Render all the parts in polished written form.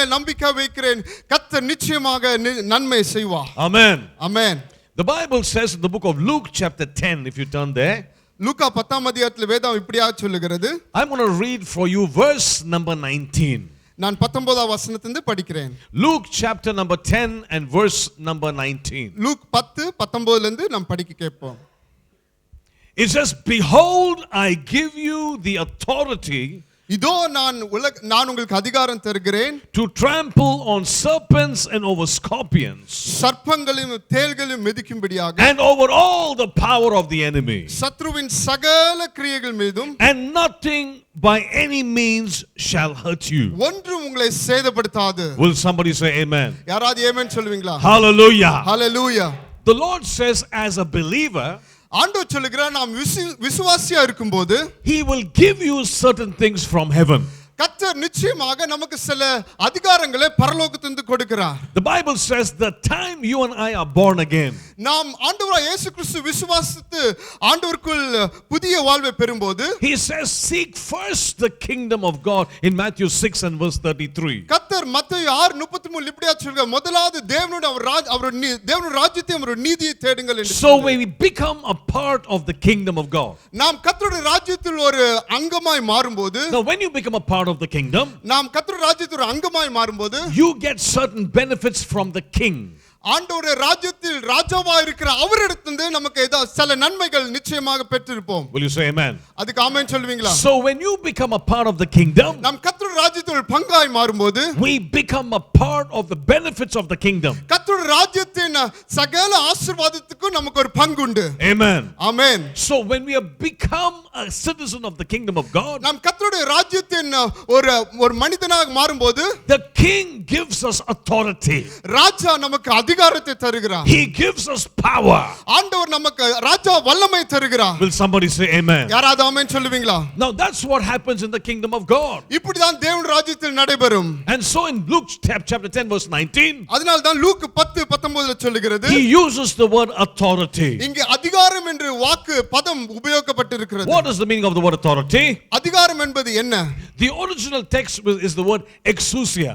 மேல் நம்பிக்கை வைக்கிறேன். கர்த்தர் நிச்சயமாக நன்மை செய்வார். Amen. Amen. The Bible says in the book of Luke chapter 10, if you turn there, லூக்கா 10ஆம் அதிகாரத்தில் வேதம் இப்படியாக சொல்லுகிறது. I'm going to read for you verse number 19. நான் 19ஆம் வசனத்திலிருந்து படிக்கிறேன். Luke chapter number 10 and verse number 19. Look 10:19 இருந்து நாம் படிக்க கேட்போம். It says, behold, I give you the authority இதோ நான் உங்களுக்கு அதிகாரம் தருகிறேன். to trample on serpents and over scorpions, சர்ப்பங்களையும் தேள்களையும் மிதிக்கும்படியாக, and over all the power of the enemy, சத்ருவின் சகல கிரியைகள் மீதும், and nothing by any means shall hurt you. ஒன்றும் உங்களை சேதப்படுத்தாது. Will somebody say amen? யாராவது ஆமென் சொல்வீங்களா? Hallelujah. Hallelujah. The Lord says, as a believer, ஆண்டவர் சொல்லுகிறார், நாம் விசுவாசியா இருக்கும்போது he will give you certain things from heaven. கர்த்தர் நிச்சயமாக நமக்கு சில அதிகாரங்களை பரலோகத்திலிருந்து கொடுக்கிறார். The Bible says the time you and I are born again, நாம் ஆண்டவராகிய இயேசு கிறிஸ்து விசுவாசித்து ஆண்டவருக்குள் புதிய வாழ்வை பெறும்போது, he says seek first the kingdom of God in Matthew 6 and verse 33. கர்த்தர் மத்தேயு 6:33 இப்படியா சொல்றார், முதலாவது தேவனுடைய ராஜ்யத்தையும் அவருடைய நீதியை தேடுங்கள் என்று. So when we become a part of the kingdom of God, நாம் கர்த்தருடைய ராஜ்யத்தில் ஒரு அங்கமாய் மாறும்போது, now when you become a part of the kingdom, நாம் கர்த்தருடைய ராஜ்யத்தில் ஒரு அங்கமாய் மாறும்போது, you get certain benefits from the king. ஆண்டவருடைய ராஜ்யத்தில் ராஜாவா இருக்கிற அவரிடத்திலிருந்து நமக்கு சில நன்மைகள் நிச்சயமாக பெற்றிருப்போம். Will you say amen? அதுக்கு ஆமென் சொல்வீங்களா? So when you become a part of the kingdom, நாம் கர்த்தருடைய ராஜ்யத்தில் பங்காய் மாறும்போது, we become a part of the benefits of the kingdom. கர்த்தருடைய ராஜ்யத்தின் சகல ஆசீர்வாதத்துக்கு நமக்கு ஒரு பங்கு உண்டு. Amen. Amen. So when we have become a citizen of the kingdom of God, நாம் கர்த்தருடைய ராஜ்யத்தின் ஒரு மனிதனாக மாறும்போது, the king gives us authority. ராஜா நமக்கு அதிகாரத்தை தருகிறார். He gives us power. ஆண்டவர் நமக்கு ராஜா வல்லமை தருகிறார். Will somebody say amen? யாராவது ஆமென் சொல்லுவீங்களா? Now that's what happens in the kingdom of God. இப்படிதான் தேவனுடைய ராஜ்யத்தில் நடைபெறும். And so in Luke chapter 10 verse 19, அதனால தான் லூக் 10:19 சொல்லுகிறது, he uses the word authority. இங்கே அதிகாரம் என்ற வாக்கு பதம் உபயோகிக்கப்பட்டிருக்கிறது. What is the meaning of the word authority? அதிகாரம் என்பது என்ன? The original text is the word exousia.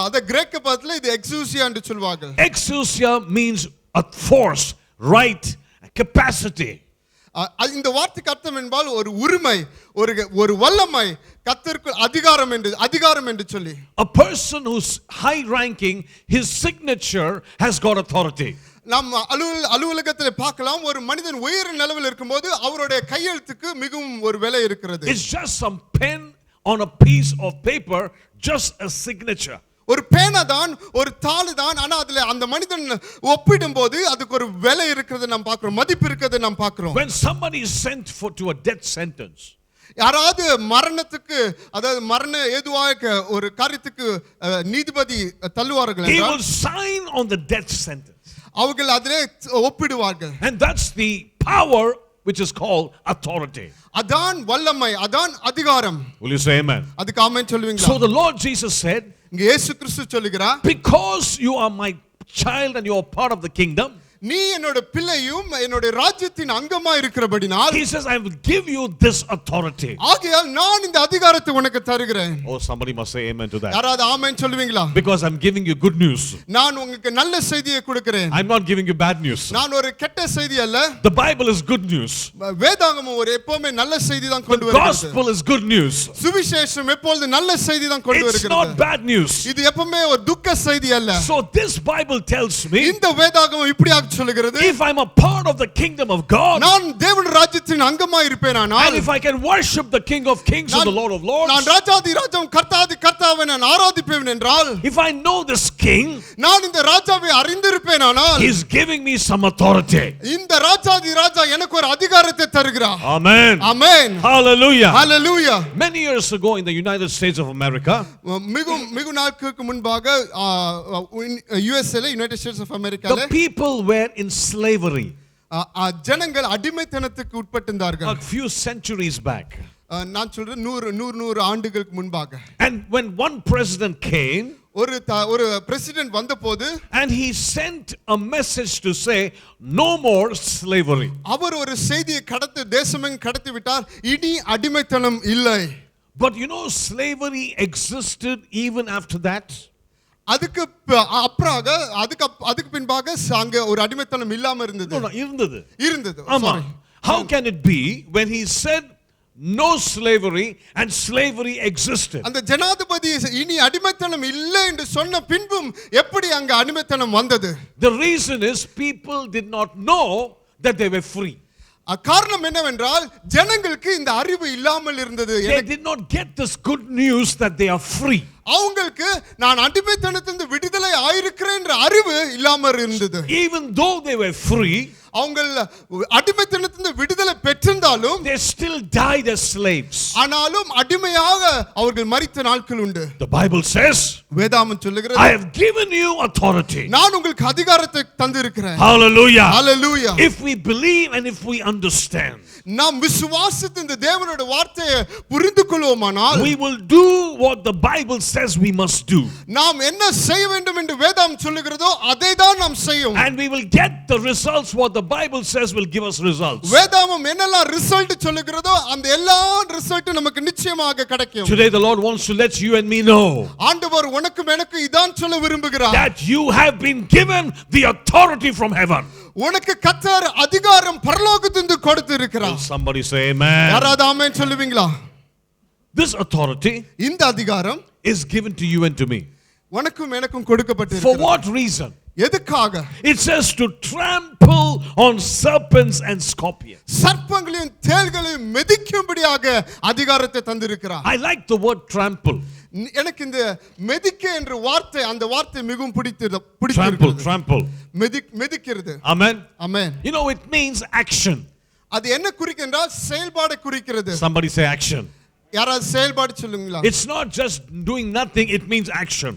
அத கிரேக்க பதத்துல இது எக்ஸூசியா என்று சொல்வார்கள். Exousia means a force, right, capacity. இந்த வார்த்தைக்கு அர்த்தம் என்பால் ஒரு உரிமை, ஒரு வல்லமை, கர்த்தருக்கு அதிகாரம் என்று சொல்லி. A person who's high ranking, his signature has got authority. நாம் அலுவலகத்தில் பார்க்கலாம், ஒரு மனிதன் உயர் நிலையில் இருக்கும்போது அவருடைய கையெழுத்துக்கு மிகவும் ஒரு விலை இருக்கிறது. It's just some pen on a piece of paper, just a signature. ஒரு பேனா தான், ஒரு தாள் தான், ஆனா அதுல அந்த மனிதன் ஒப்பிடும்போது அதுக்கு ஒரு விலை இருக்கிறது நாம் பார்க்கிறோம், மதிப்பு இருக்கிறது நாம் பார்க்கிறோம். When somebody is sent to a death sentence, யாராவது மரணத்துக்கு, அதாவது மரண ஏதுவாக ஒரு காரியத்துக்கு நீதிபதி தள்ளுவார்கள் he என்றால், will sign on the death sentence. அவர்கள் அதிலே ஒப்பிடுவார்கள். And that's the power which is called authority. அதான் வல்லமை, அதான் அதிகாரம். Will you say amen? அதுக்கு ஆமென் சொல்லுவீங்களா? So the Lord Jesus said, இங்க இயேசு கிறிஸ்து சொல்லுகிறார், because you are my child and you are part of the kingdom, நீ என்னோட பிள்ளையும் என்னோட ராஜ்யத்தின் அங்கமா இருக்கிறபடினால், he says, I will give you this authority. ஆகையால் நான் இந்த அதிகாரத்தை உனக்கு தருகிறேன். Oh, somebody must say amen to that. யாராவது ஆமென் சொல்லுவீங்களா? Because I'm giving you good news. நான் உங்களுக்கு நல்ல செய்தியை கொடுக்கிறேன். I'm not giving you bad news. நான் ஒரு கெட்ட செய்தி அல்ல. The Bible is good news. வேதாகமம் ஒரு எப்பவுமே நல்ல செய்தி தான் கொண்டு The வருகிறது. gospel is good news. சுவிசேஷம் எப்பொழுது நல்ல செய்தி தான் கொண்டு வருகிறது. It's not bad news. இது எப்பவுமே ஒரு துக்க செய்தி அல்ல. So this Bible tells me, இந்த வேதாகமம் இப்படியாக சொல்லுகிறது, if I'm a part of the kingdom of God, நான் தேவனுடைய ராஜ்யத்தின் அங்கமா இருப்பேனானால், and if I can worship the King of Kings and the Lord of Lords, நான் ராஜாதி ராஜாவும் கர்த்தாதி கர்த்தாவை நான் ஆராதிப்பேன் என்றால், if I know this king, நான் இந்த ராஜாவை அறிந்திருப்பேனானால், he's giving me some authority. இந்த ராஜாதி ராஜா எனக்கு ஒரு அதிகாரத்தை தருகிறார். Amen. Amen. Hallelujah. Hallelujah. Many years ago in the United States of America, மிகு நாட்களுக்கு முன்பாக USA யுனைட்டட் ஸ்டேட்ஸ் ஆஃப் அமெரிக்கால, the people were in slavery. ஜனங்கள் அடிமைத்தனத்துக்கு உட்பட்டிருந்தார்கள். A few centuries back. நான் சொல்றேன் 100 ஆண்டுகளுக்கு முன்பாக. And when one president came, ஒரு பிரசிடென்ட் வந்தபோது, and he sent a message to say no more slavery. அவர் ஒரு செய்தியை தேசமெங்கும் கடத்தி விட்டார், இனி அடிமைத்தனம் இல்லை. But you know, slavery existed even after that. அதுக்கு அதுக்கு பின்பாக அங்க ஒரு அடிமைத்தனம் இல்லாம இருந்தது. இருந்தது. ஆமா. How can it be when he said no slavery and slavery existed? அந்த ஜனாதிபதி இனி அடிமைத்தனம் இல்லை என்று சொன்ன பின்பும் எப்படி அங்க அடிமைத்தனம் வந்தது? The reason is people did not know that they were free. காரணம் என்னவென்றால் ஜனங்களுக்கு இந்த அறிவு இல்லாமல் இருந்தது. They did not get this good news that they are free. அவங்களுக்கு நான் அடிமைத்தனத்திலிருந்து விடுதலை ஆயிருக்கிறேன் என்ற அறிவு இல்லாமல் இருந்தது. Even though they were free, அவங்க அடிமைத்தனத்திலிருந்து விடுதலை பெற்றிருந்தாலும் they still died as slaves. ஆனாலும் அடிமையாக அவர்கள் மரித்த நாட்கள் உண்டு. The Bible says, வேதாகமம் சொல்லுகிறது, I have given you authority. நான் உங்களுக்கு அதிகாரத்தை தந்திருக்கிறேன். Hallelujah. Hallelujah. If we believe and if we understand, நாம் விசுவாசித்து இந்த தேவனுடைய வார்த்தையை புரிந்து கொள்வோமானால், we will do what the Bible says we must do. நாம் என்ன செய்ய வேண்டும் என்று வேதம் சொல்லுகிறதோ அதை தான் நாம் செய்வோம். And we will get the results what the Bible says will give us results. வேதம் என்னெல்லாம் ரிசல்ட் சொல்லுகிறதோ அந்த எல்லா ரிசல்ட் நமக்கு நிச்சயமாக கிடைக்கும். Today the Lord wants to let you and me know, ஆண்டவர் உனக்கும் எனக்கு இதான் சொல்ல விரும்புகிறார், that you have been given the authority from heaven. உனக்கு கர்த்தர் அதிகாரம் பரலோகத்திலிருந்து கொடுத்திருக்கிறார். Somebody say amen. யாராவது ஆமென் சொல்லுவீங்களா? This authority இந்த அதிகாரம் is given to you and to me. உனக்கும் எனக்கும் கொடுக்கப்பட்டிருக்கிறது. For what reason? எதுக்காக? It says to trample on serpents and scorpions. சர்ப்பங்களையும் தேள்களையும் மிதிக்கும்படியாக அதிகாரத்தை தந்திருக்கிறார். I like the word trample. எனக்கு இந்த மெதிக்க என்ற வார்த்தை, அந்த வார்த்தை மிகவும் Trample, trample. மிதிக்கிறது. Amen. Amen. You know, it means action. அது என்ன குறிக்கின்றால் செயல்பாடை குறிக்கிறது. Somebody say action. யாராவது செயல்பாடு சொல்லுங்களா? It's not just doing nothing, it means action.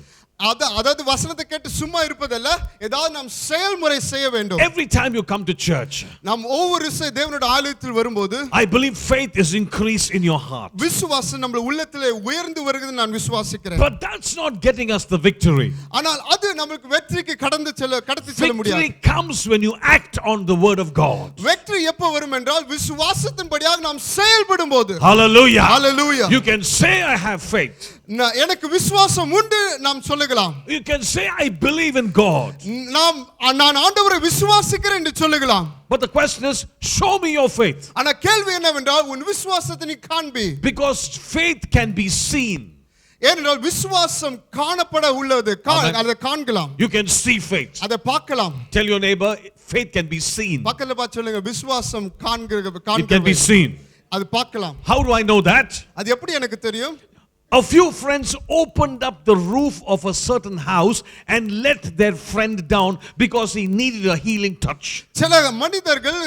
அதாவது வசனத்தை கேட்டு சும்மா இருப்பதல்ல, ஏதாவது நாம் செயல்முறை செய்ய வேண்டும். Every time you come to church, நாம் ஒவ்வொரு தேவனுடைய ஆலயத்தில் வரும்போது, I believe faith is increased in your heart. விசுவாசம் நம்ம உள்ளத்திலே உயர்ந்து வருகிறது நான் விசுவாசிக்கிறேன். But that's not getting us the victory. ஆனால் அது நமக்கு வெற்றிக்கு கடத்தி செல்ல முடியாது. Victory comes when you act on the word of God. வெற்றி எப்ப வரும் என்றால் விசுவாசத்தின்படியாக நாம் செயல்படும்போது. Hallelujah. Hallelujah. You can say I have faith. எனக்கு விசுவாசம் உண்டு நாம் சொல்லலாம். You can say I believe in God. நான் ஆண்டவரை விசுவாசிக்கிறேன் என்று சொல்லலாம். But the question is, show me your faith. ஆனா கேள்வி என்னவென்றால் உன் விசுவாசத்தை நீ காண்பி. Because faith can be seen. ஏனென்றால் விசுவாசம் காணப்பட உள்ளது. அதை காண்கலாம். You can see faith. அதை பார்க்கலாம். Tell your neighbor, faith can be seen. பக்கத்துல பார்த்து சொல்லுங்க, விசுவாசம் காண்கிறது. It can be seen. அது பார்க்கலாம். How do I know that? அது எப்படி எனக்கு தெரியும்? A few friends opened up the roof of a certain house and let their friend down because he needed a healing touch. சில மனிதர்கள்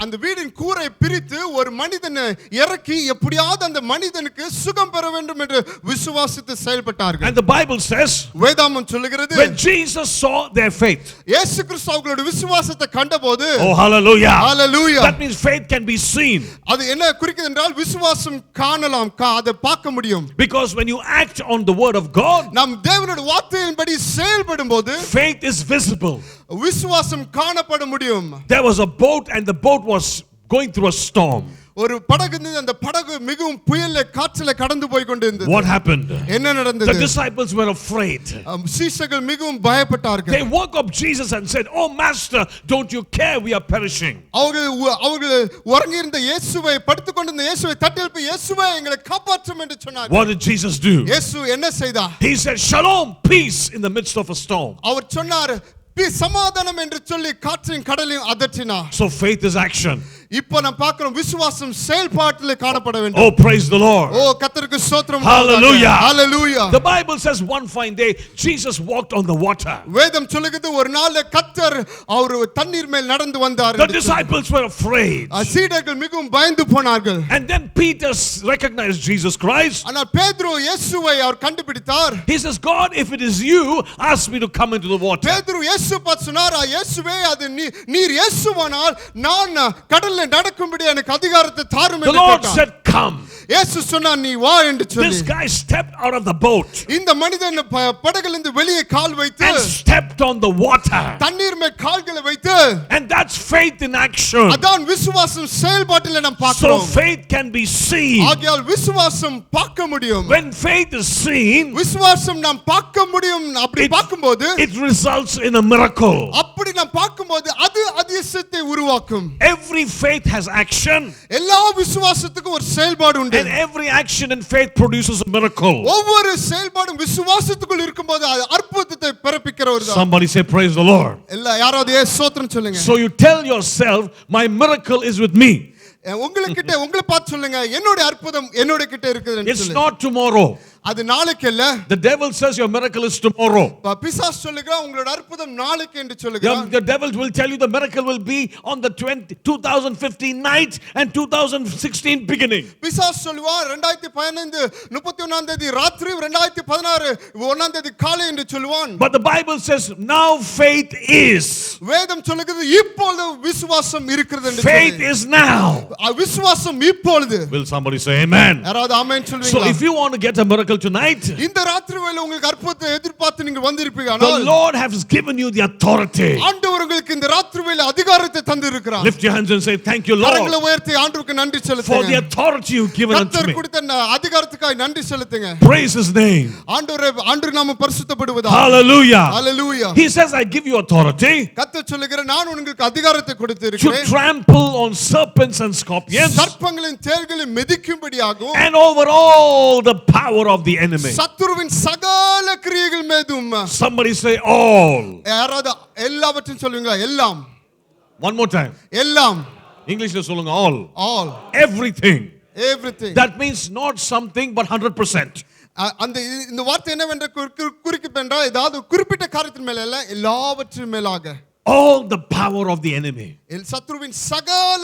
அந்த வீடின் கூரை பிரித்து ஒரு மனிதனை இறக்கி எப்படியாவது அந்த மனிதனுக்கு சுகம் பெற வேண்டும் என்று விசுவாசித்து செயல்பட்டார்கள். And the Bible says, வேதாகமம் சொல்லுகிறது, when Jesus saw their faith, இயேசு கிறிஸ்து அவர்களுடைய விசுவாசத்தை கண்டபோது, oh hallelujah, hallelujah, that means faith can be seen. அது என்ன குறிக்கிறது என்றால் விசுவாசம் காணலாம், அதை பார்க்க முடியும். Because when you act on the word of God, நாம் தேவனுடைய வார்த்தையின்படி செயல்படும்போது faith is visible. விசுவாசம் காணப்பட முடியும். There was a boat and the boat was going through a storm. ஒரு படகு இருந்தது, அந்த படகு மிகவும் புயல்ல காற்றில கடந்து போய் கொண்டிருந்தது. What happened? என்ன நடந்தது? The disciples were afraid. சீஷர்கள் மிகவும் பயப்பட்டார்கள். They woke up Jesus and said, "Oh master, don't you care we are perishing?" அவர்கள் உறங்கி இருந்த இயேசுவை, படுத்துக் கொண்டிருந்த இயேசுவை தட்டி எழுப்பி, இயேசுவே எங்களை காப்பாற்றும் என்று சொன்னார்கள். What did Jesus do? இயேசு என்ன செய்தார்? He said, "Shalom, peace in the midst of a storm." அவர் சொன்னார், சமாதானம் என்று சொல்லி காற்றையும் கடலையும் அதட்டினார். So faith is action. இப்போ நாம் பார்க்கிறோம் விசுவாசம் செயல்பாட்டிலே காணப்பட வேண்டும். Oh praise the Lord. ஓ கர்த்தருக்கு ஸ்தோத்திரம். Hallelujah. Hallelujah. The Bible says one fine day Jesus walked on the water. வேதம் சொல்லுகிறது ஒரு நாள்ல கர்த்தர் அவர் தண்ணீர் மேல் நடந்து வந்தார். The disciples were afraid. சீடர்கள் மிகவும் பயந்து போனார்கள். And then Peter recognized Jesus Christ. ஆனால் பேதுரு இயேசுவை அவர் கண்டுபிடித்தார். He says, "God, if it is you, ask me to come into the water." பேதுரு இயேசு பார்த்து சொன்னார், இயேசுவே அது நீர் இயேசுவானால் நான் கடல்ல நடக்கும்படி எனக்கு அதிகாரத்தை தாரும் என்று The Lord கேட்டார். said, "Come." இயேசு சொன்னார் நீ வா என்று சொல்லி. This guy stepped out of the boat இந்த மனிதன் படகிலிருந்து வெளியே கால் வைத்து and stepped on the water. தண்ணீர் மேல் கால்களை வைத்து, And that's faith in action. அதான் விசுவாசம் செயல்பாட்டில் நாம் So பார்க்கிறோம். faith can be seen. ஆகையால் விசுவாசம் பார்க்க முடியும். When faith is seen, விசுவாசம் நாம் பார்க்க முடியும். அப்படி பார்க்கும்போது it results in a miracle. அப்படி நாம் பார்க்கும்போது அது அதிசயத்தை உருவாக்கும். Every faith has action, எல்லா விசுவாசத்துக்கும் ஒரு செயல்பாடு உண்டு. and every action in faith produces a miracle. ஒவ்வொரு செயல்பாடும் விசுவாசத்துக்குள் இருக்கும்போது அது அற்புதத்தை பிறப்பிக்கிறவர் தான். Somebody say praise the Lord. எல்லா யாராவது ஸ்தோத்திரம் சொல்லுங்க. So you tell yourself, my miracle is with me. உங்களுக்கிட்ட உங்களை பார்த்து சொல்லுங்க, என்னோட அற்புதம் என்னோட கிட்ட இருக்குதுன்னு It's சொல்லுங்க. not tomorrow. அது நாளைக்கு இல்ல. The devil says your miracle is tomorrow. பிசாசு சொல்லுங்க உங்களோட அற்புதம் நாளைக்கு என்று சொல்லுங்க. The devil will tell you the miracle will be on the 2015 night and 2016 beginning. பிசாசு சொல்லுவா 2015 31ஆம் தேதி ராத்திரி 2016 1ஆம் தேதி காலை என்று சொல்வான். But the Bible says now faith is. வேதம் சொல்லுகிறது இப்பொழுது விசுவாசம் இருக்கிறது என்று. Faith is now. விசுவாசம் இப்பொழுது. Will somebody say amen? யாராவது ஆமென் So சொல்வீங்களா? if you want to get a miracle tonight, இந்த ராத்திரி வேளை உங்களுக்கு அற்புதத்தை எதிர்பார்த்து நீங்க வந்திருப்பீங்க. the ஆனால் Lord has given you the authority. ஆண்டவர் உங்களுக்கு இந்த ராத்திரி வேளை அதிகாரத்தை தந்திருக்கிறார். Lift your hands and say thank you கரங்களை Lord உயர்த்தி ஆண்டவருக்கு நன்றி for the செலுத்துங்க. authority you've given unto கர்த்தர் me. கொடுத்த அதிகாரத்துக்காக நன்றி செலுத்துங்க. Praise his name. ஆண்டவர் நாம பரிசுத்தப்படுவதாக. Hallelujah. Hallelujah. He says I give you authority கர்த்தர் சொல்லுகிறார் நான் உங்களுக்கு அதிகாரத்தை to கொடுத்திருக்கிறேன். trample on serpents and scorpions சர்ப்பங்களின் தேள்களை மிதிக்கும்படியாகவும் and over all the power of the enemy. சத்துருவின் சகல கிரியைகள் மீதும். Somebody say all. யாராவது எல்லாவற்றையும் சொல்லுவீங்களா? எல்லாம். One more time. எல்லாம். English la solunga all. All. Everything. Everything. That means not something but 100%. அந்த இந்த வார்த்தை என்னவென்ற குறிப்பிட்டா ஏதாவது குறிப்பிட்ட காரியத்தின் மேல இல்ல, எல்லாவற்றின் மேலாக. All the power of the enemy. சத்துருவின் சகல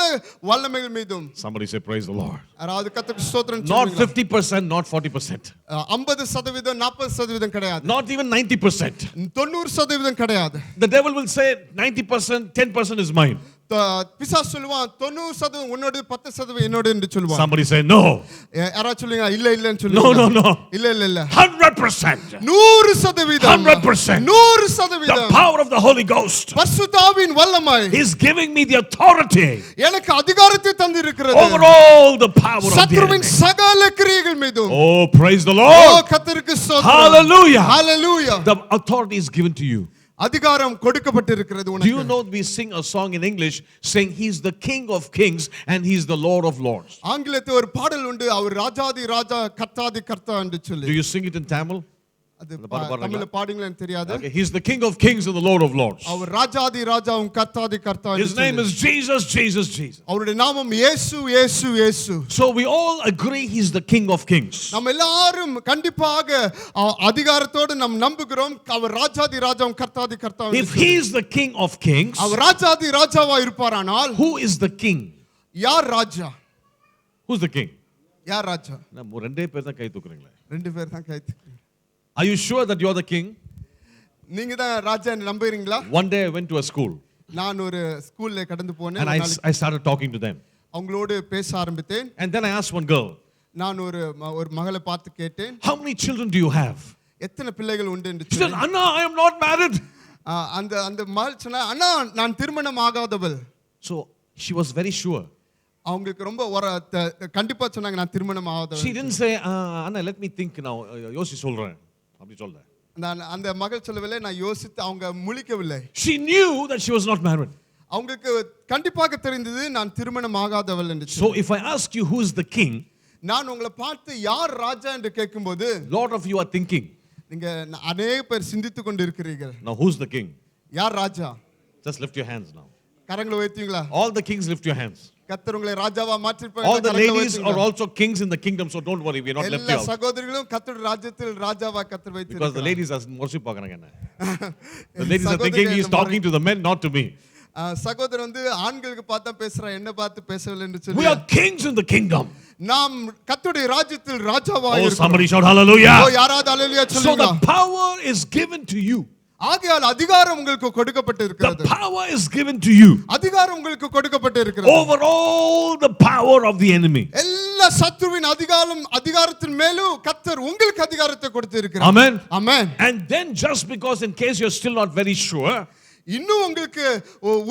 வல்லமைகள் மீதும். Somebody say praise the Lord. யாராவது கர்த்தருக்கு ஸ்தோத்திரம் Not சொல்லுங்க. 50%, not 40%. 50% 40% கிடையாது. Not even 90%. 90% கிடையாது. The devil will say 90%, 10% is mine. பிசாசு சொல்லுவான் 90% உன்னோட 10% என்னோட என்று சொல்லுவான். Somebody say no. யாராவது சொல்லுங்க இல்ல இல்லன்னு சொல்லுங்க. No. இல்ல இல்ல. 100%. 100%. 100%. 100%. The power of the Holy Ghost. பரிசுத்தாவின் வல்லமை. He's giving me the authority எனக்கு அதிகாரத்தை தந்திருக்கிறது. over all the power of the சத்துருவின் enemy. சகல கிரியைகள் மீதும். Oh, praise the Lord. கர்த்தருக்கு ஸ்தோத்திரம். Hallelujah. Hallelujah. The authority is given to you. அதிகாரம் கொடுக்கப்பட்டிருக்கிறது உனக்கு. Do you know we sing a song in English saying he's the King of Kings and he's the Lord of Lords? ஆங்கிலத்தில் ஒரு பாடல் உண்டு, அவர் ராஜாதி ராஜா கர்த்தாதி கர்த்தா என்று சொல்லி. Do you sing it in Tamil? அது தமிழ்ல பாடுங்களேன்னு தெரியாது. Okay, he's the King of Kings and the Lord of Lords. அவர் ராஜாதி ராஜாவும் கர்த்தாதி கர்த்தா. His name is Jesus, Jesus, Jesus. அவருடைய நாமம் இயேசு இயேசு இயேசு. So we all agree he's the King of Kings. நம்ம எல்லாரும் கண்டிப்பாக அதிகாரத்தோடு நாம் நம்புகிறோம் அவர் ராஜாதி ராஜாவும் கர்த்தாதி கர்த்தா. If he is the King of Kings, அவர் ராஜாதி ராஜாவா இருப்பாரானால் who is the king? யார் ராஜா? Who's the king? யார் ராஜா? நம்ம ரெண்டே பேர் தான் கை தூக்குறீங்களே. ரெண்டு பேர் தான் கை தூக்குறீங்க. Are you sure that you're the king? நீங்க தான் ராஜா நம்புறீங்களா? One day I went to a school நான் ஒரு ஸ்கூல்ல கடந்து போனேன். and I started talking to them. அவங்களோடு பேச ஆரம்பித்தேன். And then I asked one girl, நான் ஒரு மகளை பார்த்து கேட்டேன், how many children do you have? எத்தனை பிள்ளைகள் உண்டு என்று She said, Anna, I am not married. அந்த மகள் சொன்னா, அண்ணா நான் திருமணம் ஆகாதவள். So she was very sure. அவங்களுக்கு ரொம்ப கண்டிப்பா சொன்னாங்க நான் திருமணம் ஆகாதவள். She didn't say, Anna, let me think now. யோசி சொல்றேன். அப்படி சொல்ல. நான் அந்த மகள் சொல்லவில்லை, நான் யோசித்து அவங்க முழிக்கவில்லை. She knew that she was not married. அவங்களுக்கு கண்டிப்பாக தெரிந்தது நான் திருமணம் ஆகாதவள் என்று. So if I ask you who is the king, நான் உங்களை பார்த்து யார் ராஜா என்று கேட்கும்போது lot of you are thinking, நீங்க अनेक பேர் சிந்தித்துக் கொண்டு இருக்கிறீர்கள். now who's the king? யார் ராஜா? Just lift your hands now. கரங்களை உயர்த்துவீங்களா? All the kings lift your hands. கர்த்தர் உங்களை ராஜாவா மாற்றிருப்பார். All the ladies are also kings in the kingdom, so don't worry, we are not left எல்லா out. சகோதரிகளும் கர்த்தருடைய ராஜ்யத்தில் ராஜாவா கர்த்தர் வைத்திருக்கிறார். Because the ladies are worship பார்க்கறாங்க என்ன. The ladies are thinking he is talking to the men, not to me. சகோதரர் வந்து ஆண்களுக்கு பார்த்தா பேசுறா, என்ன பார்த்து பேசவில்லை என்று சொல்லி. We are kings in the kingdom. நாம் கர்த்தருடைய ராஜ்யத்தில் ராஜாவா Oh, இருக்கிறோம். somebody shout hallelujah. ஓ யாராவது ஹalleluya So சொல்லுங்க. the power is given to you. ஆகையால் அதிகாரம் உங்களுக்கு The கொடுக்கப்பட்டிருக்கிறது. power is given to you அதிகாரம் உங்களுக்கு கொடுக்கப்பட்டிருக்கிறது. over all the power of the enemy. எல்லா சத்துருவின் அதிகாரத்தின் மேலும் கர்த்தர் உங்களுக்கு அதிகாரத்தை கொடுத்திருக்கிறார். Amen. Amen. And then just because in case you're still not very sure இன்னும் உங்களுக்கு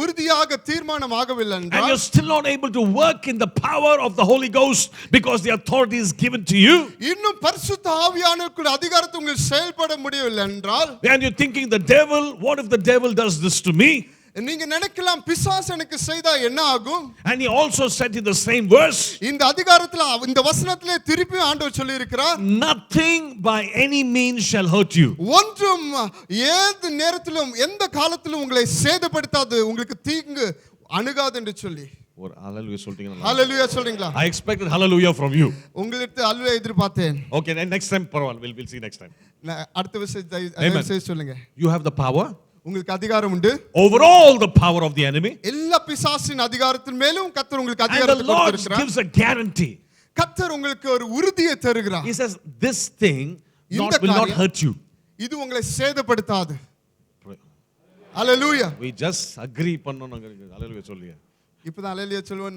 உறுதியாக தீர்மானம் ஆகவில்லை and என்றால் you're still not able to work in the power of the Holy Ghost because the authority is given to you, இன்னும் பரிசுத்த ஆவியானவருடைய அதிகாரத்தை உங்களுக்கு செயல்பட முடியவில்லை என்றால் and you're thinking the devil, what if the devil does this to me? நீங்க நினைக்கலாம் பிசாசு எனக்கு செய்தா என்ன ஆகும்? And he also said in the same verse, இந்த அதிகாரத்துல இந்த வசனத்திலே திருப்பி ஆண்டவர் சொல்லி இருக்கிறார், nothing by any means shall hurt you. ஒன்றும் ஏது நேரத்திலும் எந்த காலத்திலும் உங்களை சேதப்படுத்தாது, உங்களுக்கு தீங்கு அணுகாது என்று சொல்லி. ஒரு hallelujah சொல்றீங்களா? ஹalleluya சொல்றீங்களா? I expected hallelujah from you. உங்களுக்கு ஹalleluya எதிர்பார்த்தேன். Okay, next time பரவாயில்லை, we'll see next time. அடுத்த விஷயம் சொல்லுங்க. You have the power உங்களுக்கு அதிகாரம் உண்டு over all the power of the enemy, எல்லா பிசாசின் அதிகாரத்தின் மேலும் கர்த்தர் உங்களுக்கு and the அதிகாரத்தை Lord கொடுத்திருக்கிறார். gives a guarantee. கர்த்தர் உங்களுக்கு ஒரு உறுதியை தருகிறார். He says this thing இந்த will not காரியம் hurt you. இது உங்களை சேதப்படுத்தாது. ஹalleluya. We just agree பண்ணனும், hallelujah சொல்லியா. இப்பதான் ஹalleluya சொல்லுவோம்,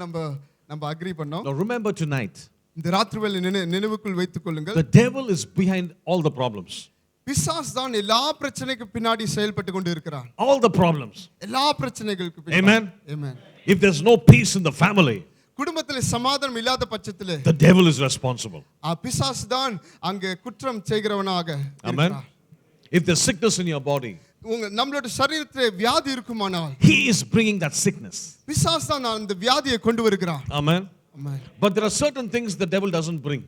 நம்ம அக்ரி பண்ணோம். Now remember tonight, இந்த ராத்திரிவேளை நினைவுக்குள் வைத்துக் கொள்ளுங்கள், the devil is behind all the problems. பிசாசு தான் எல்லா பிரச்சனைக்கு பின்னாடி செயல்பட்டு கொண்டு இருக்கிறான். All the problems. எல்லா பிரச்சனைகளுக்கு பின்னாடி. Amen. Amen. If there's no peace in the family, குடும்பத்திலே சமாதானம் இல்லாத பட்சத்திலே the devil is responsible. பிசாசு தான் அங்கே குற்றம் செய்கிறவனாக Amen. இருக்கிறான். If there's sickness in your body, நம்மளோட சரீரத்திலே வியாதி இருக்குமானால் he is bringing that sickness. பிசாசு தான் அந்த வியாதியை கொண்டு வருகிறான். Amen. Amen. But there are certain things the devil doesn't bring.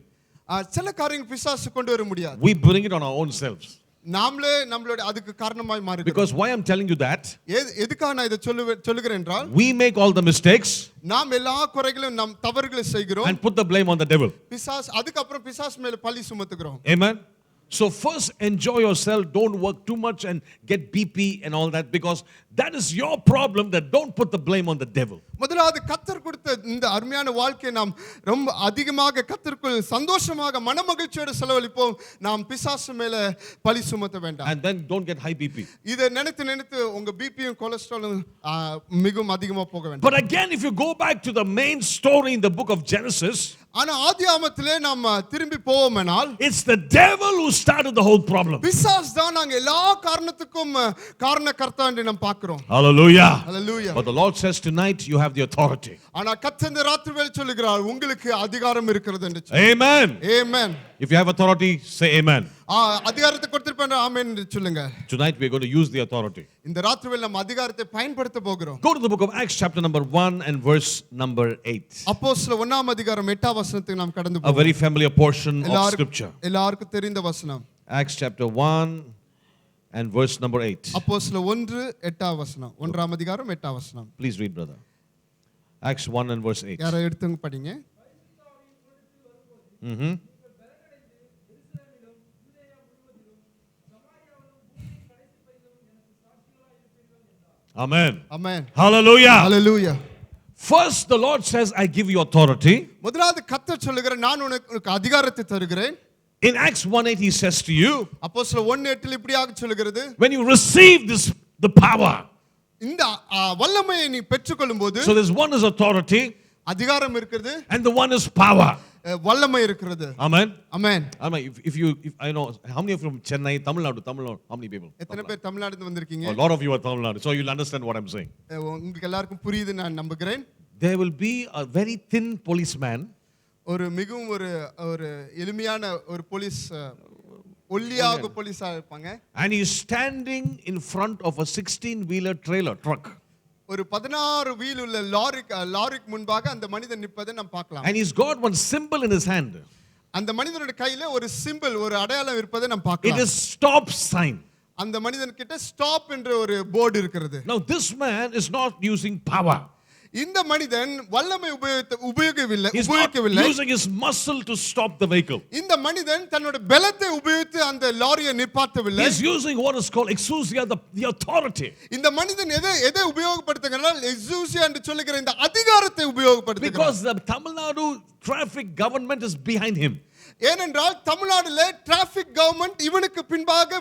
சில காரியங்கள் பிசாசு கொண்டு வர முடியாது. We bring it on our own selves. நாமளே நம்மளோட அதுக்கு காரணமாய் மாறுகிறோம். Because why I'm telling you that, எதுக்காக நான் இதை சொல்லுகிறேன் என்றால், we make all the mistakes நாம் எல்லா குறைகளும் நம் தவறுகளை செய்கிறோம், and put the blame on the devil. பிசாசு அதுக்கு அப்புறம் பிசாசு மேல பழி சுமத்துகிறோம். Amen. So first enjoy yourself, don't work too much and get BP and all that, because that is your problem. That don't put the blame on the devil. முதலாவது கர்த்தர் கொடுத்த இந்த அருமையான வாழ்க்கையை நாம் ரொம்ப அதிகமாக கர்த்தருக்குள் சந்தோஷமாக மனமகிழ்ச்சியோடு செலவழிப்போம். நாம் பிசாசு மேல பழி சுமத்த வேண்டாம். And then don't get high BP. இதை நினைத்து உங்க பிபியும் கொலஸ்ட்ராலும் மிகவும் அதிகமா போக வேண்டாம். But again, if you go back to the main story in the book of Genesis, ஆனா ஆதியாகமத்திலே நாம் திரும்பி போவோமானால், it's the devil who started the whole problem. பிசாசு தான் நாங்க எல்லா காரணத்துக்கும் காரணகர்த்தா என்று நாம் பார்க்கிறோம். Hallelujah. Hallelujah. But the Lord says tonight you have the authority. ஆனா கர்த்தர் இந்த ராத்திரிவேளை சொல்லுகிறார், உங்களுக்கு அதிகாரம் இருக்கிறது என்று. Amen. Amen. If you have authority, say amen. அதிகாரத்தை கொடுத்திருப்பேன், ஆமென் என்று சொல்லுங்க. Tonight we are going to use the authority. இந்த ராத்திரிவேளை நம்ம அதிகாரத்தை பயன்படுத்த போகிறோம். Go to the book of Acts chapter number 1 and verse number 8. அப்போஸ்தலர் 1 அதிகாரம் 8 வசனத்துக்கு நாம் கடந்து A போவோம். very familiar portion of scripture. எல்லாருக்கும் தெரிந்த வசனம். Acts chapter 1 and verse number 8. அப்போஸ்தலர் 1:8 வசனம். 1 அதிகாரம் 8 வசனம். Please read, brother. Acts 1 and verse 8. யாரை எடுத்துங்க படிங்க. Amen. Amen. Hallelujah. Hallelujah. First the Lord says, I give you authority. முதலாவது கர்த்தர் சொல்லுகிறார், நான் உனக்கு அதிகாரத்தை தருகிறேன். In Acts 1:8 he says to you, அப்போஸ்தலர் 1:8 இப்படியாக சொல்லுகிறது, when you receive the power. இந்த வல்லமையை நீ பெற்றுக்கொள்ளும்போது, So there's one is authority அதிகாரம் இருக்கிறது, and the one is power. வல்லமை இருக்கிறது. Amen. Amen. Amen. If I know how many of you from Chennai, Tamil Nadu, how many people? எத்தனை பேர் தமிழ்நாட்டுல இருந்து வந்திருக்கீங்க? A lot of you are Tamil Nadu, so you'll understand what I'm saying. உங்களுக்கு எல்லாருக்கும் புரியுது நான் நம்புகிறேன். There will be a very thin policeman. ஒரு மிகவும் ஒரு எளிமையான ஒரு போலீஸ், ஒல்லியாக போலீஸா இருப்பாங்க. And he is standing in front of a 16-wheeler trailer truck. ஒரு 16 வீல் உள்ள லாரிக்கு முன்பாக அந்த மனிதன் நிற்பதை நாம் பார்க்கலாம். And he's got one symbol in his hand. அந்த மனிதனுடைய கையில ஒரு சிம்பல், ஒரு அடையாளம் இருப்பதை நாம் பார்க்கலாம். It is stop sign. அந்த மனிதன் கிட்ட ஸ்டாப் என்ற ஒரு போர்டு இருக்கிறது. Now this man is not using power. இந்த மனிதன் வல்லமை உபயோகிக்கவில்லை. He's not using his muscle to stop the vehicle. இந்த மனிதன் தன்னோட பலத்தை உபயோகித்து அந்த லாரியை நிப்பாட்டவில்லை. He's using what is called exousia, the authority. இந்த மனிதன் எதை உபயோகப்படுத்துகிறார்? எக்ஸூசியா என்று சொல்லுகிற இந்த அதிகாரத்தை உபயோகப்படுத்துகிறார். Because the Tamil Nadu traffic government is behind him. ஏனென்றால் தமிழ்நாடுல டிராபிக் கவர்மெண்ட் இவனுக்கு பின்பாக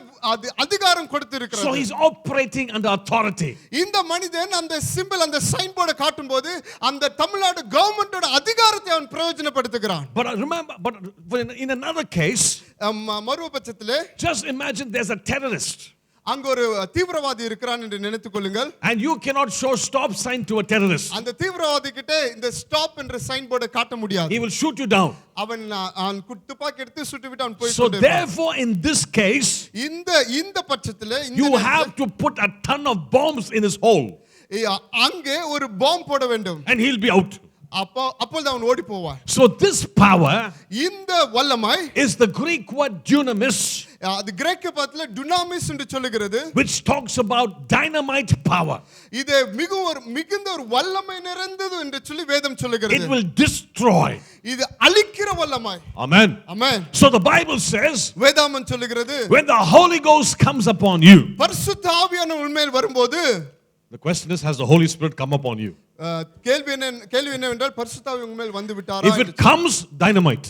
அதிகாரம் கொடுத்திருக்கிறது. So he's operating under authority. இந்த மனிதன் அந்த சிம்பிள் அந்த சைன் போர்டை காட்டும்போது அந்த தமிழ்நாடு கவர்மெண்டோட அதிகாரத்தை அவன் பிரயோஜனப்படுத்துகிறான். But remember, but in another case, மறுபட்சத்திலே just imagine there's a terrorist. அங்க ஒரு தீவிரவாதி இருக்கிறான் என்று நினைத்துக் கொள்ளுங்கள். And you cannot show stop sign to a terrorist. அந்த தீவிரவாதி கிட்ட இந்த ஸ்டாப் என்ற சைன் போர்டை காட்ட முடியாது. He will shoot you down. அவன் துப்பாக்கி எடுத்து சுட்டுவிட்டு அவன் போய் So therefore in this case, இந்த பட்சத்திலே you have to put a ton of bombs in his hole. அங்கே ஒரு பாம்பு போட வேண்டும். And he'll be out. அப்பொழுது அவன் ஓடி போவான். So this power, இந்த வல்லமை, is the Greek word dunamis. அது கிரேக்க பதத்துல dunamis என்று சொல்லுகிறது, which talks about dynamite power. இது மிகுந்த ஒரு வல்லமை நிறைந்தது என்று சொல்லி வேதம் சொல்லுகிறது. It will destroy. இது அழிக்கிற வல்லமை. Amen. Amen. So the Bible says, வேதம் சொல்லுகிறது, when the Holy Ghost comes upon you, பரிசுத்த ஆவியானவர் உன்மேல் வரும்போது, the question is, has the Holy Spirit come upon you? கேள்வி என்னவென்றால் பரிசுத்த ஆவி உன்மேல் வந்து விட்டாரா? If it comes, dynamite.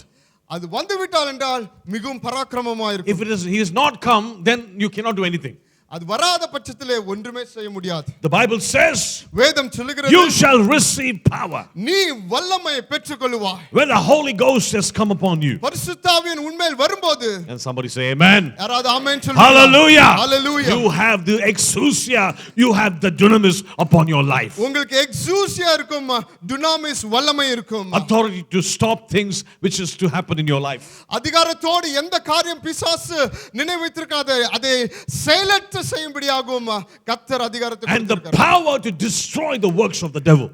அது வந்து விட்டால் என்றால் மிகவும் பராக்கிரமமா இருக்கும். If he is not come, then you cannot do anything. அது வராத பட்சத்திலே ஒன்றுமே செய்ய முடியாது. The Bible says, வேதம் சொல்லுகிறது, you shall receive power. நீ வல்லமையை பெற்றுக்கொள்வாய். When the Holy Ghost has come upon you. பரிசுத்த ஆவியின் உன்மேல் வரும்போது, and somebody say amen. யாராவது ஆமென் சொல்லுங்க. Hallelujah. Hallelujah. You have the exousia, you have the dunamis upon your life. உங்களுக்கு எக்ஸூசியா இருக்கும், dunamis வல்லமை இருக்கும். Authority to stop things which is to happen in your life. அதிகாரத்தோடு எந்த காரியம் பிசாசு நினைவித்திருக்காத அதை செயலற்ற செய்யும்படியாகும் கர்த்தர் அதிகாரத்தை கொடுத்திருக்கிறார். And the power to destroy the works of the devil.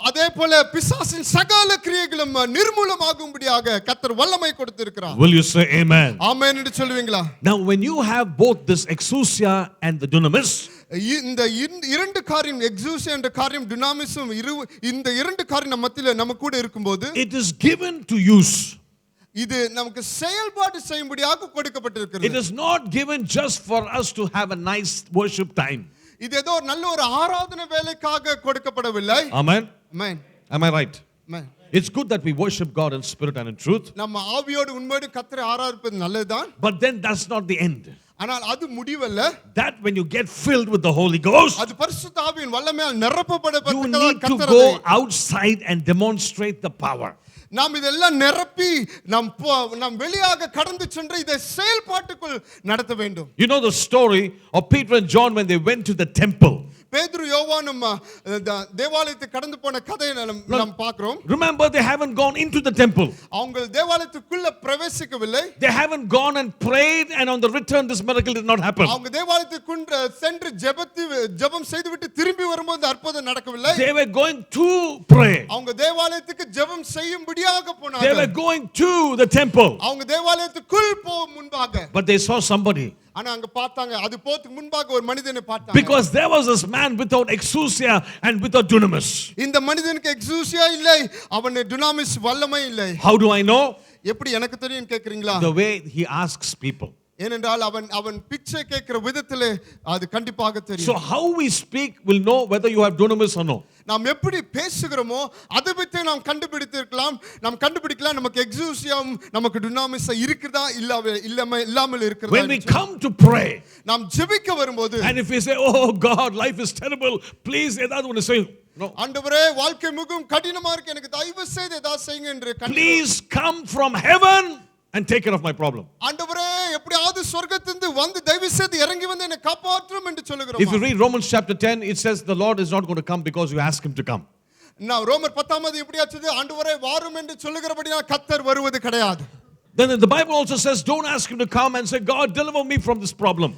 அதேபோல பிசாசின் சகல கிரியைகளும் நிர்மூலமாகும்படியாக கர்த்தர் வல்லமை கொடுத்திருக்கிறார். Will you say amen? ஆமென் என்று சொல்வீங்களா? Now when you have both this exousia and the dunamis, இந்த இரண்டு காரியம் எக்ஸூசியா என்ற காரியம் dunamis-உம் இந்த இரண்டு காரியம் நம்ம மத்தியில நம்ம கூட இருக்கும்போது, it is given to use. இது நமக்கு செயல்பாடு செய்யும்படியாக கொடுக்கப்பட்டிருக்கிறது. It is not given just for us to have a nice worship time. இது ஏதோ நல்ல ஒரு ஆராதனை வேலைக்காக கொடுக்கப்படவில்லை. Amen. Amen. Am I right? Amen. It's good that we worship God in spirit and in truth. நம்ம ஆவியோடு உண்மையோடு கர்த்தரை ஆராதிப்பது நல்லதுதான். But then that's not the end. ஆனால் அது முடிவல்ல. That when you get filled with the Holy Ghost, அது பரிசுத்த ஆவியின் வல்லமையால் நிரப்பப்பட்ட you need to go outside and demonstrate the power. நாம் இதெல்லாம் நிரப்பி நாம் வெளியாக கடந்து சென்று இதை செயல்பாட்டுக்குள் நடத்த வேண்டும். You know the story of Peter and John when they went to the temple. பேதுரு யோவானும் தேவாலயத்தை கடந்து போன கதையை நாம் பார்க்கிறோம். Remember, they haven't gone into the temple. அவங்க தேவாலயத்துக்குள்ள பிரவேசிக்கவில்லை. They haven't gone and prayed, and on the return this miracle did not happen. அவங்க தேவாலயத்துக்கு சென்று ஜெபம் செய்துவிட்டு திரும்பி வரும்போது அற்புதம் நடக்கவில்லை. They were going to pray. அவங்க தேவாலயத்துக்கு ஜெபம் செய்யும்படியாக போனாங்க. They were going to the temple. அவங்க தேவாலயத்துக்குள் போக முன்பாக. But they saw somebody. ஆனா அங்க பார்த்தாங்க, அது போறதுக்கு முன்பாக ஒரு மனிதனை பார்த்தாங்க. Because there was this man without exousia and without dunamis. இந்த மனிதனுக்கு எக்ஸூசியா இல்லை, அவனுக்கு dunamis வல்லமை இல்லை. How do I know? எப்படி எனக்கு தெரியும் கேக்குறீங்களா? The way he asks people. ஏனென்றால் அவன் பிச்சை கேட்கிற விதத்திலே அது கண்டிப்பாக தெரியும். So how we speak will know whether you have dunamis or no. நாம் எப்படி பேசுகிறோமோ அதை பற்றி நாம் கண்டுபிடித்திருக்கலாம். நாம் கண்டுபிடிக்கலாம் நமக்கு எக்ஸூசியம் நமக்கு dunamis இருக்குதா இல்லாமல் இருக்கிறதா. When we come to pray, நாம் ஜெபிக்க வரும்போது, and if we say, oh God, life is terrible, please ஏதாவது ஒன்னு செய்யுங்க. No. ஆண்டவரே வாழ்க்கை மிகவும் கடினமா இருக்கு, எனக்கு தயவு செய்து ஏதாவது செய்யுங்க என்று please come from heaven and take care of my problem. ஆண்டவரே எப்படியாவது சொர்க்கத்திலிருந்து வந்து தயவு செய்து இறங்கி வந்து என்னை காப்பாற்றும் என்று சொல்லுகிறோம். If you read Romans chapter 10, it says the Lord is not going to come because you ask him to come. நான் ரோமர் 10 எப்படியாச்சு ஆண்டவரே வாரும் என்று சொல்லுகிறபடியா கர்த்தர் வருவது கிடையாது. Then the Bible also says don't ask him to come and say God deliver me from this problem.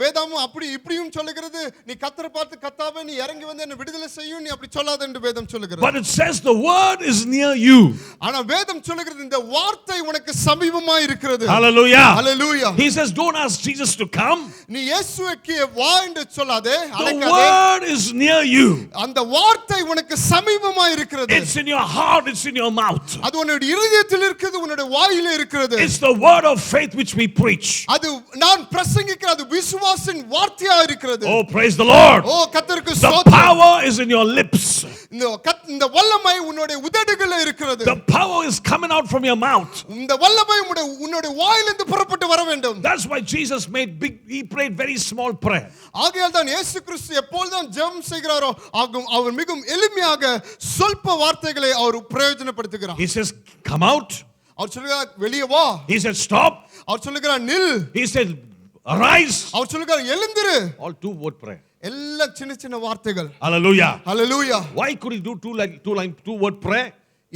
வேதமும் அப்படி இப்படியும் சொல்லுகிறது, நீ கர்த்தரை பார்த்து கர்த்தாவே நீ இறங்கி வந்து என்னை விடுதலை செய்யும் நீ அப்படி சொல்லாத என்று வேதம் சொல்லுகிறது. But it says the word is near you. ஆனா வேதம் சொல்லுகிறது இந்த வார்த்தை உனக்கு சமீபமாய் இருக்கிறது. Hallelujah. Hallelujah. He says don't ask Jesus to come. நீ இயேசுவுக்கு வா என்று சொல்லாதே, அழைக்காதே. The word is near you. அந்த வார்த்தை உனக்கு சமீபமாய் இருக்கிறது. It's in your heart, it's in your mouth. அது உன்னுடைய இதயத்தில் இருக்குது, உன்னுடைய வாயிலே இருக்கிறது. It's the word of faith which we preach. அது நான் பிரசங்கிக்கிற அது விசுவாசின் வார்த்தையா இருக்கிறது. Oh, praise the Lord. ஓ கர்த்தருக்கு The ஸ்தோத்திரம். power is in your lips. இந்த வல்லமை உன்னுடைய உதடுகளில் இருக்கிறது. The power is coming out from your mouth. இந்த வல்லமை உன்னுடைய வாயிலிருந்து புறப்பட்டு வர வேண்டும். That's why Jesus he prayed very small prayer. ஆகையால் தான் இயேசு கிறிஸ்து எப்பொழுதும் ஜெபம் செய்கிறாரோ அவர் மிகவும் எளிமையாக சொல்ப வார்த்தைகளை அவர் பிரயோஜனப்படுத்துகிறார். He says, come out. அவர் சொல்கிறார் வெளியே வா. He said, stop. அவர் சொல்கிறார் நில். He said, arise. அவர் சொல்கிறார் எழுந்திரு. All two word prayer. எல்லாம் சின்ன சின்ன வார்த்தைகள். Hallelujah. Hallelujah. Why could he do two word prayer?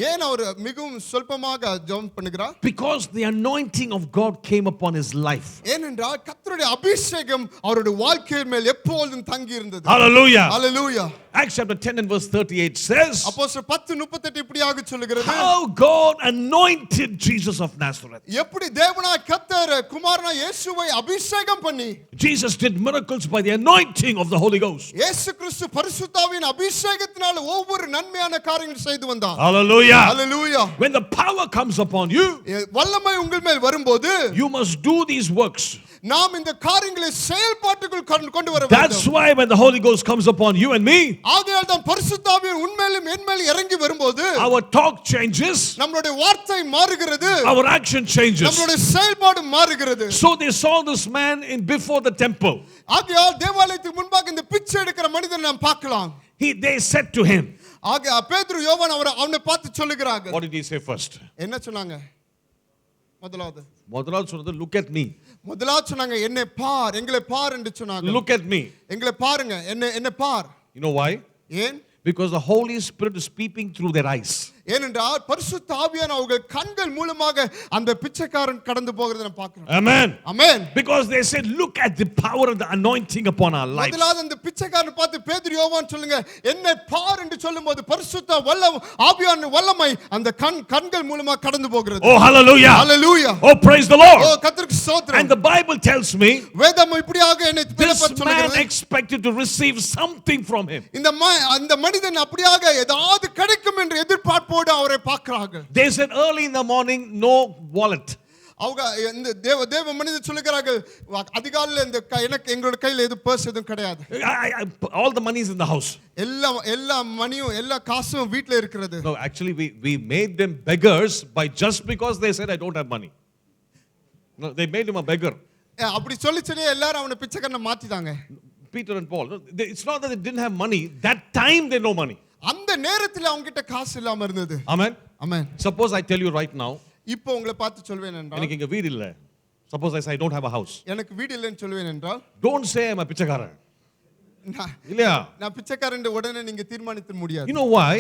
ஏன் அவர் மிகவும் சொல்பமாக ஜெபம் பண்ணுகிறார்? Because the anointing of God came upon his life. ஏனென்றால் கர்த்தருடைய அபிஷேகம் அவருடைய வாழ்க்கையின் மேல் எப்பொழுதும் தங்கி இருந்தது. Hallelujah. Hallelujah. Acts chapter 10 and verse 38 says, அப்போஸ்தலர் 10:38 இப்படியாக சொல்கிறது, how God anointed Jesus of Nazareth. எப்படி தேவனாய் கர்த்தர் குமாரனாய் இயேசுவை அபிஷேகம் பண்ணி, Jesus did miracles by the anointing of the Holy Ghost. இயேசு கிறிஸ்து பரிசுத்தாவின் அபிஷேகத்தினால ஒவ்வொரு நன்மையான காரியங்களை செய்து வந்தார். Hallelujah. Hallelujah. When the power comes upon you, வல்லமை உங்கள் மேல் வரும்போது you must do these works. நாம் இந்த காரியங்களை செயல்பாட்டுக்குள் கொண்டு வர வேண்டும். That's why when the Holy Ghost comes upon you and me, ஆகையால் தான் பரிசுத்த ஆவி உன்மேலும் என்மேலும் இறங்கி வரும்போது our talk changes, நம்மளுடைய வார்த்தை மாறுகிறது, our action changes. நம்மளுடைய செயல்பாடு மாறுகிறது. So they saw this man before the temple. ஆகையால் தேவாலயத்துக்கு முன்பாக இந்த பிச்சை எடுக்கிற மனிதனை நாம் பார்க்கலாம். They said to him, பேதுரு யோவான் அவனை பார்த்து சொல்லுகிறாங்க. what did he say first? என்ன சொன்னாங்க? முதலாவது சொன்னது look at me. முதலாவது சொன்னாங்க என்னை பார், எங்களை பார் என்று சொன்னாங்க. Look at me. எங்களை பாருங்க, என்னை பார். You know why? ஏன்? Because the Holy Spirit is peeping through their eyes. ஏனென்றால் பரிசுத்த ஆவியான அவர்கள் கண்கள் மூலமாக அந்த பிச்சைக்காரன் கடந்து போகிறதை நாம் பார்க்கிறோம். Amen. Amen. Because they said look at the power and the anointing upon our lives. முதலாவது அந்த பிச்சைக்காரன் பார்த்து பேதுரு யோவான் சொல்லுங்க என்னை பார் என்று சொல்லும்போது பரிசுத்த ஆவியான வல்லமை அந்த கண்கள் மூலமாக கடந்து போகிறது. Oh hallelujah. Hallelujah. Oh praise the Lord. ஓ கர்த்தருக்கு ஸ்தோத்திரம். And the Bible tells me வேதம் இப்படியாக என்னை this சொல்லுகிறது. man expected to receive something from him. இந்த மனிதன் அப்படியாக ஏதாவது கிடைக்கும் என்று எதிர்பார்ப்போடு அவரை பார்க்கிறார்கள். They said early in the morning no wallet. அவங்க இந்த தேவ மனிதர் சொல்லுகிறார்கள் அதிகாலையில் இந்த எனக்கு எங்களோட கையில் எது பர்ஸ் எதுவும் கிடையாது. All the money is in the house. எல்லா மணியும் எல்லா காசும் வீட்ல இருக்கிறது. No, actually we made them beggars by just because they said I don't have money. No, they made him a beggar. அப்படி சொல்லி எல்லாரும் அவனை பிச்சைக்காரனை மாத்திட்டாங்க. Peter and Paul, it's not that they didn't have money, that time they no money. அந்த நேரத்தில் அவங்க கிட்ட காசு இல்லாம இருந்தது. Amen. Amen. Suppose I tell you right now, இப்போ உங்களை பார்த்து சொல்வேன் என்றால் எனக்கு இங்க வீடு இல்ல. Suppose I say I don't have a house. எனக்கு வீடு இல்லைன்னு சொல்வேன் என்றால் don't say I'm a பிச்சைக்காரன். இல்லையா? நான் பிச்சைக்காரன் உடனே நீங்க தீர்மானிக்க முடியாது. You know why?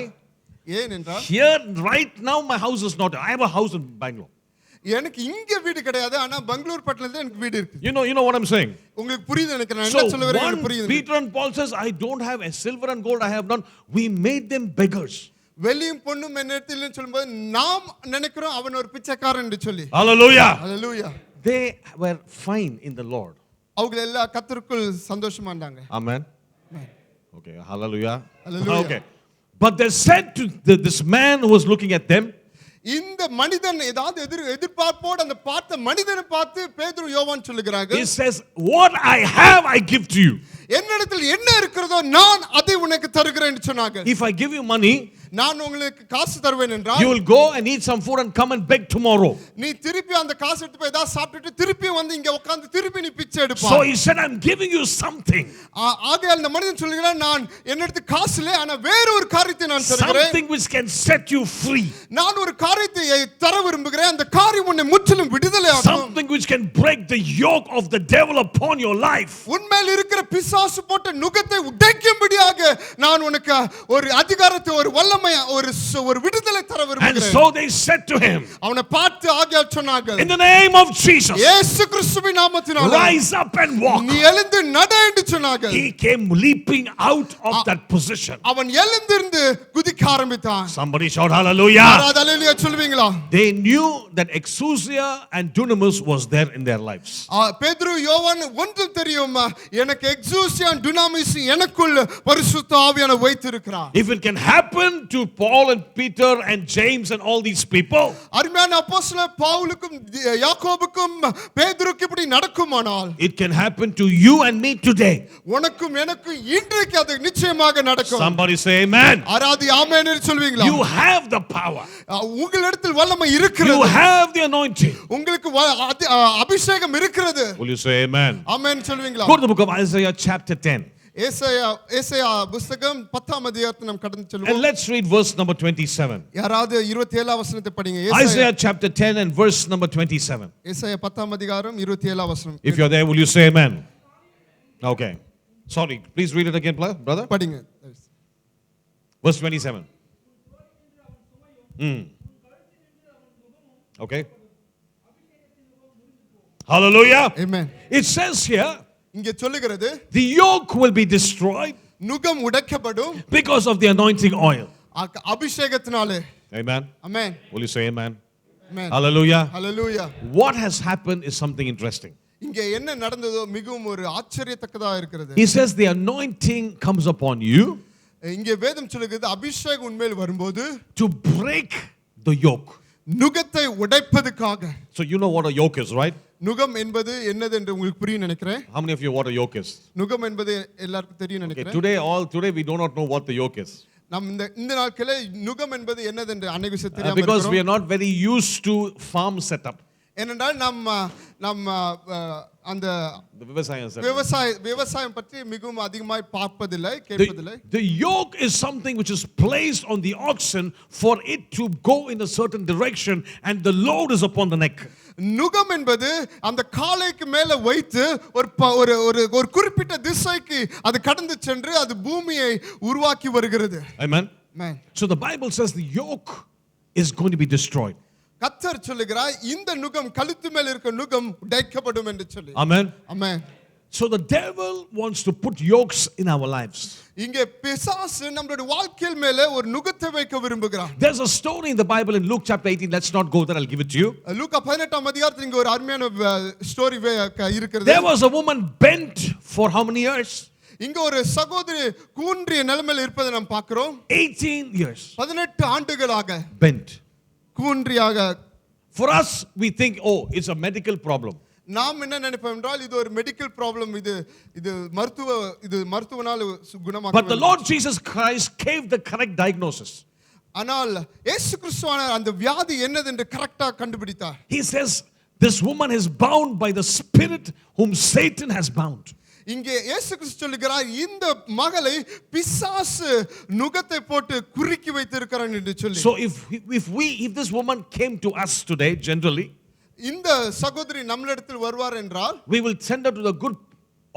ஏன் என்றால் here right now my house is not. I have a house in Bangalore. எனக்கு இங்க வீடு கிடையாது, ஆனா பெங்களூர் பட்டணத்துல எனக்கு வீடு இருக்கு. You know what I'm saying? உங்களுக்கு புரியுது எனக்கு நான் என்ன சொல்ல வரேன் எனக்கு புரியுது. Peter and Paul says I don't have a silver and gold I have none. We made them beggars. வெள்ளியும் பொன்னும் என்னிடத்தில் சொல்லும்போது நாம் நினைக்கிறோம் அவன் ஒரு பிச்சைக்காரன் என்று சொல்லி. Hallelujah. Hallelujah. They were fine in the Lord. அவங்க எல்லாம் கர்த்தருக்குள் சந்தோஷமா இருந்தாங்க. Amen. Okay, hallelujah. Hallelujah. Okay. But they said to this man who was looking at them, இந்த மனிதன் ஏதாவது எதிர்பார்ப்போடு அந்த பார்த்த மனிதனை பார்த்து பேதுரு யோவான் சொல்லுகிறார்கள். He says, what I have I give to you. என்னிடத்தில் என்ன இருக்கிறதோ நான் அதை உனக்கு தருகிறேன் என்று சொன்னாங்க. If I give you money, நான் உங்களுக்கு காசு தருவேன் என்றால் you will go and eat some food and come and beg tomorrow. நீ திருப்பி அந்த காசு எடுத்து போய் ஏதாவது சாப்பிட்டுட்டு திருப்பி வந்து இங்க உட்கார்ந்து திருப்பி நீ பிச்சை எடுப்பா. So he said I'm giving you something. ஆகையால் அந்த மனிதன் சொல்கிறான் நான் என்னிடத்து காசு இல்லை ஆனா வேற ஒரு காரியத்தை நான் தருகிறேன். Something which can set you free. நான் ஒரு காரியத்தை தர விரும்புகிறேன், அந்த காரியம் உன்னை முற்றிலும் விடுதலையாக்கும். Something which can break the yoke of the devil upon your life. உன்மேல் இருக்கிற பிசாசு போட்ட நுகத்தை உடைக்கும்படியாக நான் உனக்கு ஒரு அதிகாரத்தை ஒரு வல்லமை ஒரு விடுதலை தர விரும்புகிறேன். And so they said to him, அவனை பார்த்து ஆகையால் சொன்னார்கள், in the name of Jesus, இயேசு கிறிஸ்துவின் நாமத்தினாலே rise up and walk. நீ எழுந்து நட என்று சொன்னார்கள். He came leaping out of that position. அவன் எழுந்திருந்து குதிக்க ஆரம்பித்தான். Somebody shout hallelujah. Hallelujah சொல்வீங்களா? They knew that exousia and dunamis was there there in their lives. பேதுரு யோவான் ஒன்று தெரியும், எனக்கு எக்ஸூசியான் டுனாமிஸ் எனக்குள் பரிசுத்த ஆவியானவர் வைத்திருக்கிறார். If it can happen to Paul and Peter and James and all these people, அருமையான அப்போஸ்தலர் பவுலுக்கும் யாக்கோபுக்கும் பேதுருக்கு இப்படி நடக்குமானால், it can happen to you and me today. உனக்கும் எனக்கும் இன்றைக்கு அது நிச்சயமாக நடக்கும். Somebody say amen. ஆராதி ஆமென் என்று சொல்வீங்களா? You have the power. உங்களிடத்தில் வல்லமை இருக்கிறது. You have the anointing. உங்களுக்கு அபிஷேகம் இருக்கிறது. Will you say amen? Amen சொல்வீங்களா? Go to the book of Isaiah chapter 10. ஏசாயா புத்தகம் 10ஆம் அதிகாரத்தை நாம் கடந்து And செல்வோம். let's read verse number 27. யாராவது 27ஆம் வசனத்தை படிங்க. Isaiah chapter 10 and verse number 27. ஏசாயா 10ஆம் அதிகாரம் 27ஆம் வசனம். If you're there, will you say amen? Okay. Sorry, please read it again, brother. படிங்க. Verse 27. Okay. Hallelujah. Amen. It says here, இங்கே சொல்லுகிறது, the yoke will be destroyed நுகம் உடைக்கப்படும் because of the anointing oil. அபிஷேகத்தினாலே. Amen. Amen. Will you say amen? Amen. Hallelujah. Hallelujah. What has happened is something interesting. இங்கே என்ன நடந்ததோ மிகவும் ஒரு ஆச்சரியத்தக்கதா இருக்கிறது. He says the anointing comes upon you. இங்கே வேதம் சொல்லுகிறது, அபிஷேகம் உன்மேல் வரும்போது to break the yoke. நுகத்தை உடைப்பதற்காக. So you know what a yoke is, right? நுகம் என்பது என்னது என்று உங்களுக்கு புரியும் நினைக்கிறேன். How many of you know what a yoke is? நுகம் என்பது எல்லாருக்கும் தெரியும் நினைக்கிறேன். Today we do not know what the yoke is. நாம் இந்த நாட்களே நுகம் என்பது என்னது என்று அநேக விஷயம் தெரியாம இருக்கிறோம். Because we are not very used to farm setup. ஏனென்றால் நம்ம அந்த விவசாயம் பற்றி மிகவும் அதிகமாய் பார்ப்பதில்லை, கேட்பதில்லை. The yoke is something which is placed on the oxen for it to go in a certain direction and the load is upon the neck. நுகம் என்பது அந்த காலைக்கு மேல வைத்து ஒரு குறிப்பிட்ட திசைக்கு அது கடந்து சென்று அது பூமியை உருவாக்கி வருகிறது. Amen. Amen. So the Bible says the yoke is going to be destroyed. கர்த்தர் சொல்லுகிறார், இந்த நுகம் கழுத்து மேல் இருக்க நுகம் உடைக்கப்படும் என்று சொல்லி. Amen. Amen. So the devil wants to put yokes in our lives. இங்கே பிசாசு நம்மளுடைய வாழ்க்கையில் மேல ஒரு நுகத்தை வைக்க விரும்புகிறான். There's a story in the Bible in Luke chapter 18. Let's not go there. I'll give it to you. லூக்கா 18ஆம் அதிகாரத்தில் இங்க ஒரு அருமையான ஸ்டோரி இருக்கிறது. There was a woman bent for how many years? இங்க ஒரு சகோதரி கூன்றிய நிலைமையில் இருப்பதை நாம் பார்க்கிறோம். 18 years. 18 ஆண்டுகளாக bent. கூன்றியாக. For us we think, oh, it's a medical problem. நாம் என்ன நினைப்போம் என்றால் இது ஒரு மெடிக்கல் ப்ராப்ளம், இது மருத்துவனால் குணமாக்க. But the Lord Jesus Christ gave the correct diagnosis. ஆனால் இயேசு கிறிஸ்துவானவர் அந்த வியாதி என்னது என்று கரெக்ட்டா கண்டுபிடித்தார். He says this woman is bound by the spirit whom Satan has bound. இங்கே இயேசு கிறிஸ்து சொல்லுகிறார், இந்த மகளை பிசாசு நுகத்தை போட்டு குறுக்கி வைத்திருக்கிறான் என்று சொல்லி. So if this woman came to us today, generally, இந்த சகோதரி நம்மளிடத்தில் வருவார் என்றால், we will send her to the good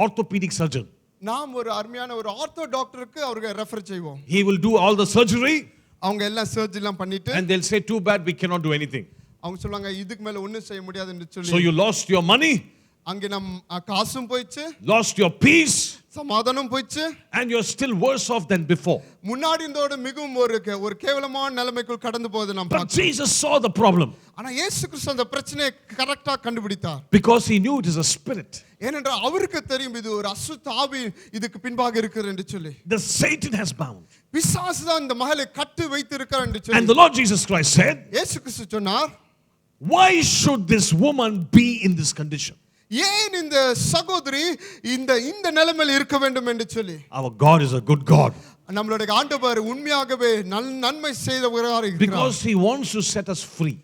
orthopedic surgeon. நாம் ஒரு அருமையான ஒரு ஆர்த்தோ டாக்டருக்கு அவரை ரெஃபர் செய்வோம். He will do all the surgery. அவங்க எல்லாம் சர்ஜரி எல்லாம் பண்ணிட்டு, and they'll say too bad we cannot do anything. அவங்க சொல்வாங்க இதுக்கு மேல ஒண்ணும் செய்ய முடியாது என்று சொல்லி. So you lost your money. அங்கே நம் காசும் போயிச்சு, lost your peace, சமாதானம் போயிச்சு, and you're still worse off than before. முன்னாடி இருந்தோட மிகவும் ஒரு கேவலமான நிலைமைக்குள் கடந்து போகுது நாம் பார்க்கிறோம். But Jesus saw the problem. ஆனா இயேசு கிறிஸ்து அந்த பிரச்சனையை கரெக்ட்டா கண்டுபிடித்தார். Because he knew it is a spirit. ஏனென்றால் அவருக்கு தெரியும் இது ஒரு அசுத்த ஆவி இதுக்கு பின்பாக இருக்கிறது என்று சொல்லி. The Satan has bound. பிசாசு தான் இந்த மகளை கட்டி வைத்திருக்கிறார் என்று சொல்லி. And the Lord Jesus Christ said, இயேசு கிறிஸ்து சொன்னார், why should this woman be in this condition? ஏன் இந்த சகோதரி இந்த நிலைமையில் இருக்க வேண்டும் என்று சொல்லி. Our God is a good God. நம்மளுடைய ஆண்டவர் உண்மையாகவே நன்மை செய்தவராக இருக்கிறார். Because he wants to set us free.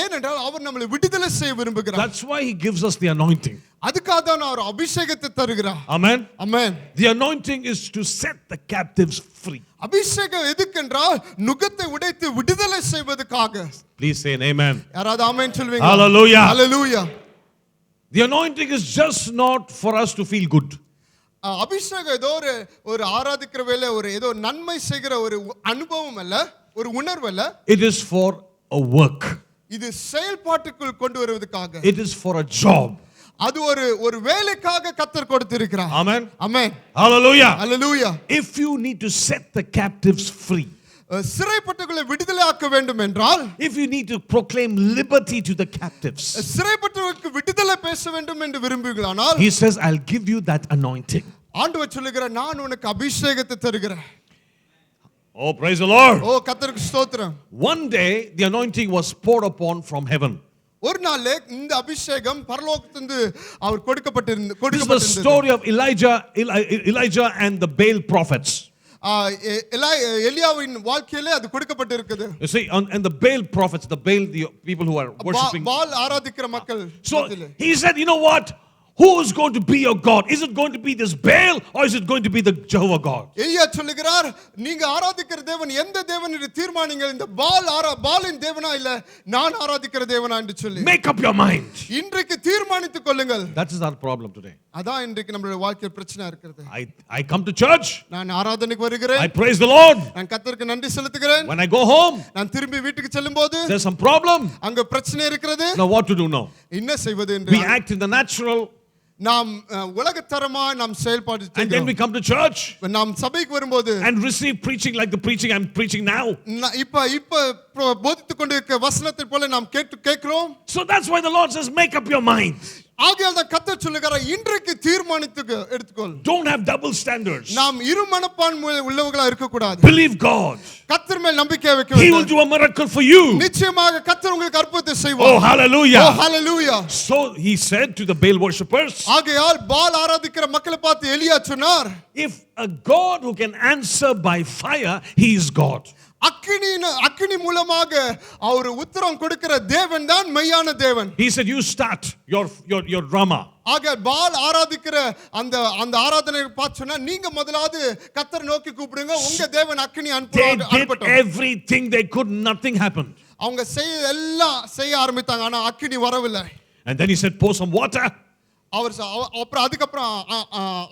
ஏனென்றால் அவர் நம்மை விடுதலை செய்ய விரும்புகிறார். That's why he gives us the anointing. அதுக்காக தான் அவர் அபிஷேகத்தை தருகிறார். Amen. Amen. The anointing is to set the captives free. அபிஷேகம் எதுக்கென்றால் நுகத்தை உடைத்து விடுதலை செய்வதற்காக. Please say an amen. யாராவது ஆமென் சொல்வீங்க? Hallelujah. Hallelujah. The anointing is just not for us to feel good. அபிஷேகம் ஏதோ ஒரு ஆராதிக்கிற வேளை ஏதோ நன்மை செய்கிற ஒரு அனுபவம் அல்ல, ஒரு உணர்வு அல்ல. It is for a work. இது செயல்பாட்டுக்குள் கொண்டு வருவதற்காக. It is for a job. அது ஒரு வேலைக்காக கர்த்தர் கொடுத்திருக்கிறார். Amen. Amen. Hallelujah. Hallelujah. If you need to set the captives free, சிறைப்பட்டவர்களை விடுதலையாக்க வேண்டும் என்றால், if you need to proclaim liberty to the captives, சிறைப்பட்டவர்களுக்கு விடுதலை பேச வேண்டும் என்று விரும்புகிறானால், he says, I'll give you that anointing. ஆண்டவர் சொல்லுகிறார், நான் உனக்கு அபிஷேகத்தை தருகிறேன். Oh, praise the Lord. ஓ கர்த்தருக்கு ஸ்தோத்திரம். One day the anointing was poured upon from heaven. ஒரு நாளே இந்த அபிஷேகம் பரலோகத்திலிருந்து அவர் கொடுக்கப்பட்டிருந்தது. This is the story of Elijah and the Baal prophets. எலியாவின் வாழ்க்கையிலே அது கொடுக்கப்பட்டிருக்குது. You see, and the Baal prophets, the people who are worshiping. பால் ஆராதிக்கிற மக்கள். So he said, you know what? Who is going to be your God? Is it going to be this Baal or is it going to be the Jehovah God? எலியா சொல்லுகிறார், நீங்க ஆராதிக்கிற தேவன் எந்த தேவன் என்று தீர்மானிங்கள். இந்த பாலின் தேவனா இல்ல நான் ஆராதிக்கிற தேவனா என்று சொல்லி. Make up your mind. இன்றைக்கு தீர்மானித்துக் கொள்ளுங்கள். That is our problem today. அதான் இன்றைக்கு நம்மளுடைய வாழ்க்கையில் பிரச்சனை இருக்கிறது. I come to church. நான் ஆராதனைக்கு வருகிறேன். I praise the Lord. நான் கர்த்தருக்கு நன்றி செலுத்துகிறேன். When I go home, நான் திரும்பி வீட்டுக்கு செல்லும்போது there's some problem. அங்க பிரச்சனை இருக்கிறது. Now what to do now? என்ன செய்வது என்று We act in the natural. நாம் உலகத்தரமா நாம் செயல்பாடு செய்கிறோம். And then we come to church. நாம் சபைக்கு வரும்போது and receive preaching like the preaching I'm preaching now. இப்ப போதித்துக் கொண்டிருக்கிற வசனத்தை போல நாம் கேட்கிறோம். So that's why the Lord says, make up your mind. ஆகையால் தான் கர்த்தர் சொல்லுகிறார், இன்றைக்கு தீர்மானித்து எடுத்துக்கொள். Don't have double standards. நாம் இரு மனப்பான்மை உள்ளவர்களா இருக்க கூடாது. Believe God. கர்த்தர் மேல் நம்பிக்கை வைக்க வேண்டும். He will do a miracle for you. நிச்சயமாக கர்த்தர் உங்களுக்கு அற்புதத்தை செய்வார். Oh hallelujah. Oh hallelujah. So he said to the Baal worshippers, ஆகையால் பால் ஆராதிக்கிற மக்களை பார்த்து எலியா சொன்னார், if a God who can answer by fire, he is God. அக்கினி மூலமாக அவர் உத்தரம் கொடுக்கிற தேவன் தான் மெய்யான தேவன். He said, you start your drama. ஆக பால் ஆராதிக்கிற அந்த ஆராதனை பார்த்து சொன்னா, நீங்க முதலாவது கர்த்தரை நோக்கி கூப்பிடுங்க, உங்க தேவன் அக்கினி அனுப்பட்டும். They did everything they could, nothing happened. அவங்க எல்லாம் செய்ய ஆரம்பித்தாங்க, ஆனா அக்கினி வரவில்லை. And then he said, pour some water. அவர் அதுக்கப்புறம்